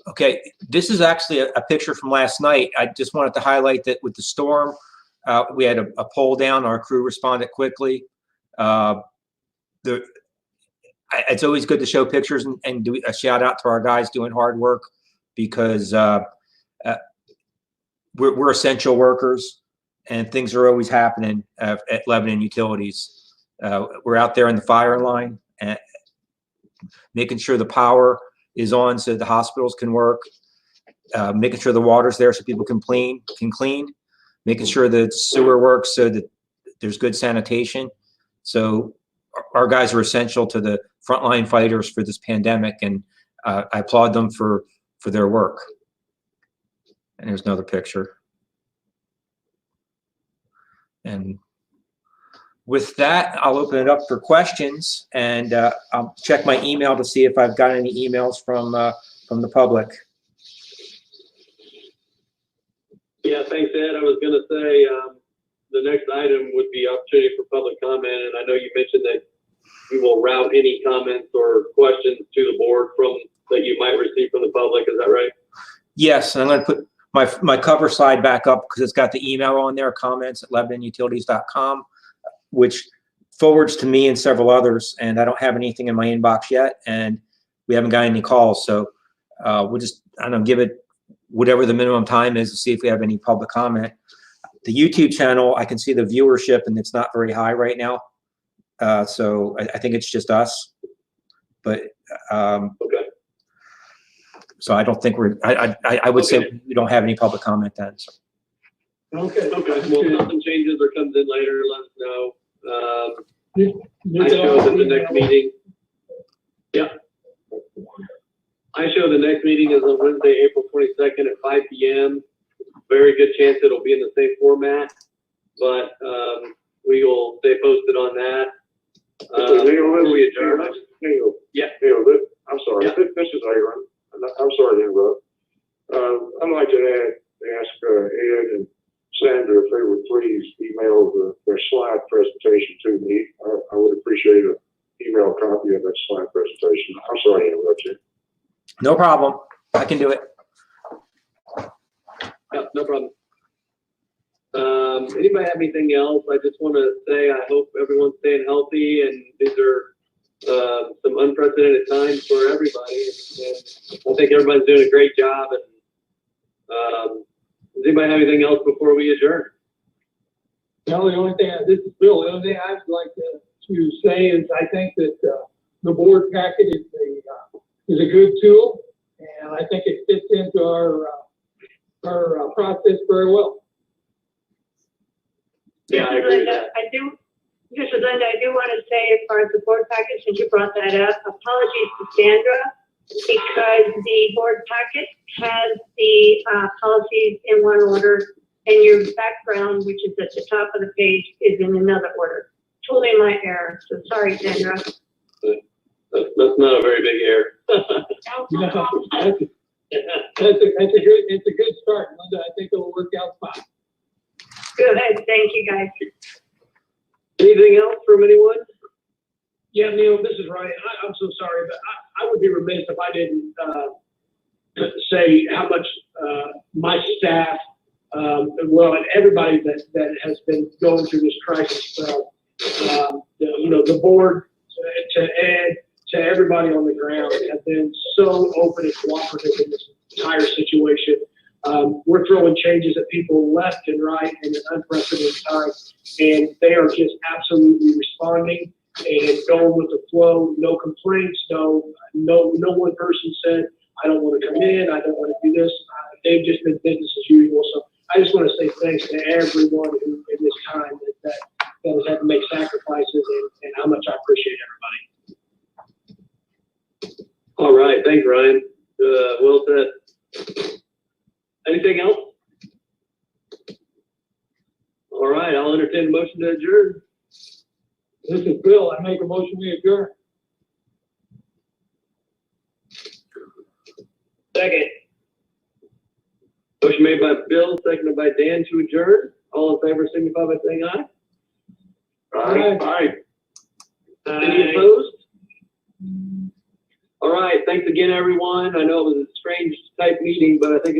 Okay, this is actually a picture from last night. I just wanted to highlight that with the storm, we had a pole down. Our crew responded quickly. It's always good to show pictures and do a shout out to our guys doing hard work, because we're essential workers and things are always happening at Lebanon Utilities. We're out there in the fire line and making sure the power is on so the hospitals can work, making sure the water's there so people can clean, making sure that sewer works so that there's good sanitation. So our guys are essential to the frontline fighters for this pandemic, and I applaud them for their work. And here's another picture. And with that, I'll open it up for questions, and I'll check my email to see if I've got any emails from the public. Yeah, thanks, Ed. I was going to say the next item would be opportunity for public comment, and I know you mentioned that we will route any comments or questions to the board that you might receive from the public. Is that right? Yes, and I'm going to put my cover slide back up because it's got the email on there, comments@lebanonutilities.com, which forwards to me and several others, and I don't have anything in my inbox yet, and we haven't got any calls. So we'll just, I don't know, give it whatever the minimum time is to see if we have any public comment. The YouTube channel, I can see the viewership, and it's not very high right now. So I think it's just us. But Okay. so I don't think I would say we don't have any public comment then. So. Okay. Well, if something changes or comes in later, let us know. I show that the next meeting. Yeah. I show the next meeting is on Wednesday, April 22nd at 5 p.m. Very good chance it'll be in the same format, but we will stay posted on that. We adjourn. Neil, Yeah. Neil, I'm sorry. Yeah. This is Aaron. I'm sorry to interrupt. I'd like to ask Ed and Sandra if they would please email their slide presentation to me. I would appreciate an email copy of that slide presentation. I'm sorry to interrupt you. No problem. I can do it. Yeah, no problem. Anybody have anything else? I just want to say I hope everyone's staying healthy, and these are some unprecedented times for everybody. And I think everybody's doing a great job. And does anybody have anything else before we adjourn? No, the only thing, this is Bill, the only thing I'd like to say is I think that the board packet is a good tool, and I think it fits into our process very well. Yeah, I agree with that. This is Linda. I do want to say, as far as the board packet, since you brought that up, apologies to Sandra, because the board packet has the policies in one order, and your background, which is at the top of the page, is in another order. Totally my error. So sorry, Sandra. That's not a very big error. It's a good start, Linda. I think it'll work out fine. Good. Thank you, guys. Anything else from anyone? Yeah, Neil, this is Ryan. I'm so sorry, but I would be remiss if I didn't say how much my staff, well, and everybody that has been going through this crisis, the board, to Ed, to everybody on the ground, have been so open and cooperative in this entire situation. We're throwing changes at people left and right in an unprecedented time, and they are just absolutely responding and going with the flow. No complaints. No one person said, I don't want to come in. I don't want to do this. They've just been business as usual. So I just want to say thanks to everyone who, in this time, that has had to make sacrifices, and how much I appreciate everybody. All right. Thanks, Ryan. Well said. Anything else? All right. I'll entertain the motion to adjourn. This is Bill. I make a motion we adjourn. Second. Motion made by Bill, seconded by Dan to adjourn. All in favor, signify by saying aye. Aye. Any opposed? All right, thanks again, everyone. I know it was a strange type meeting, but I think it went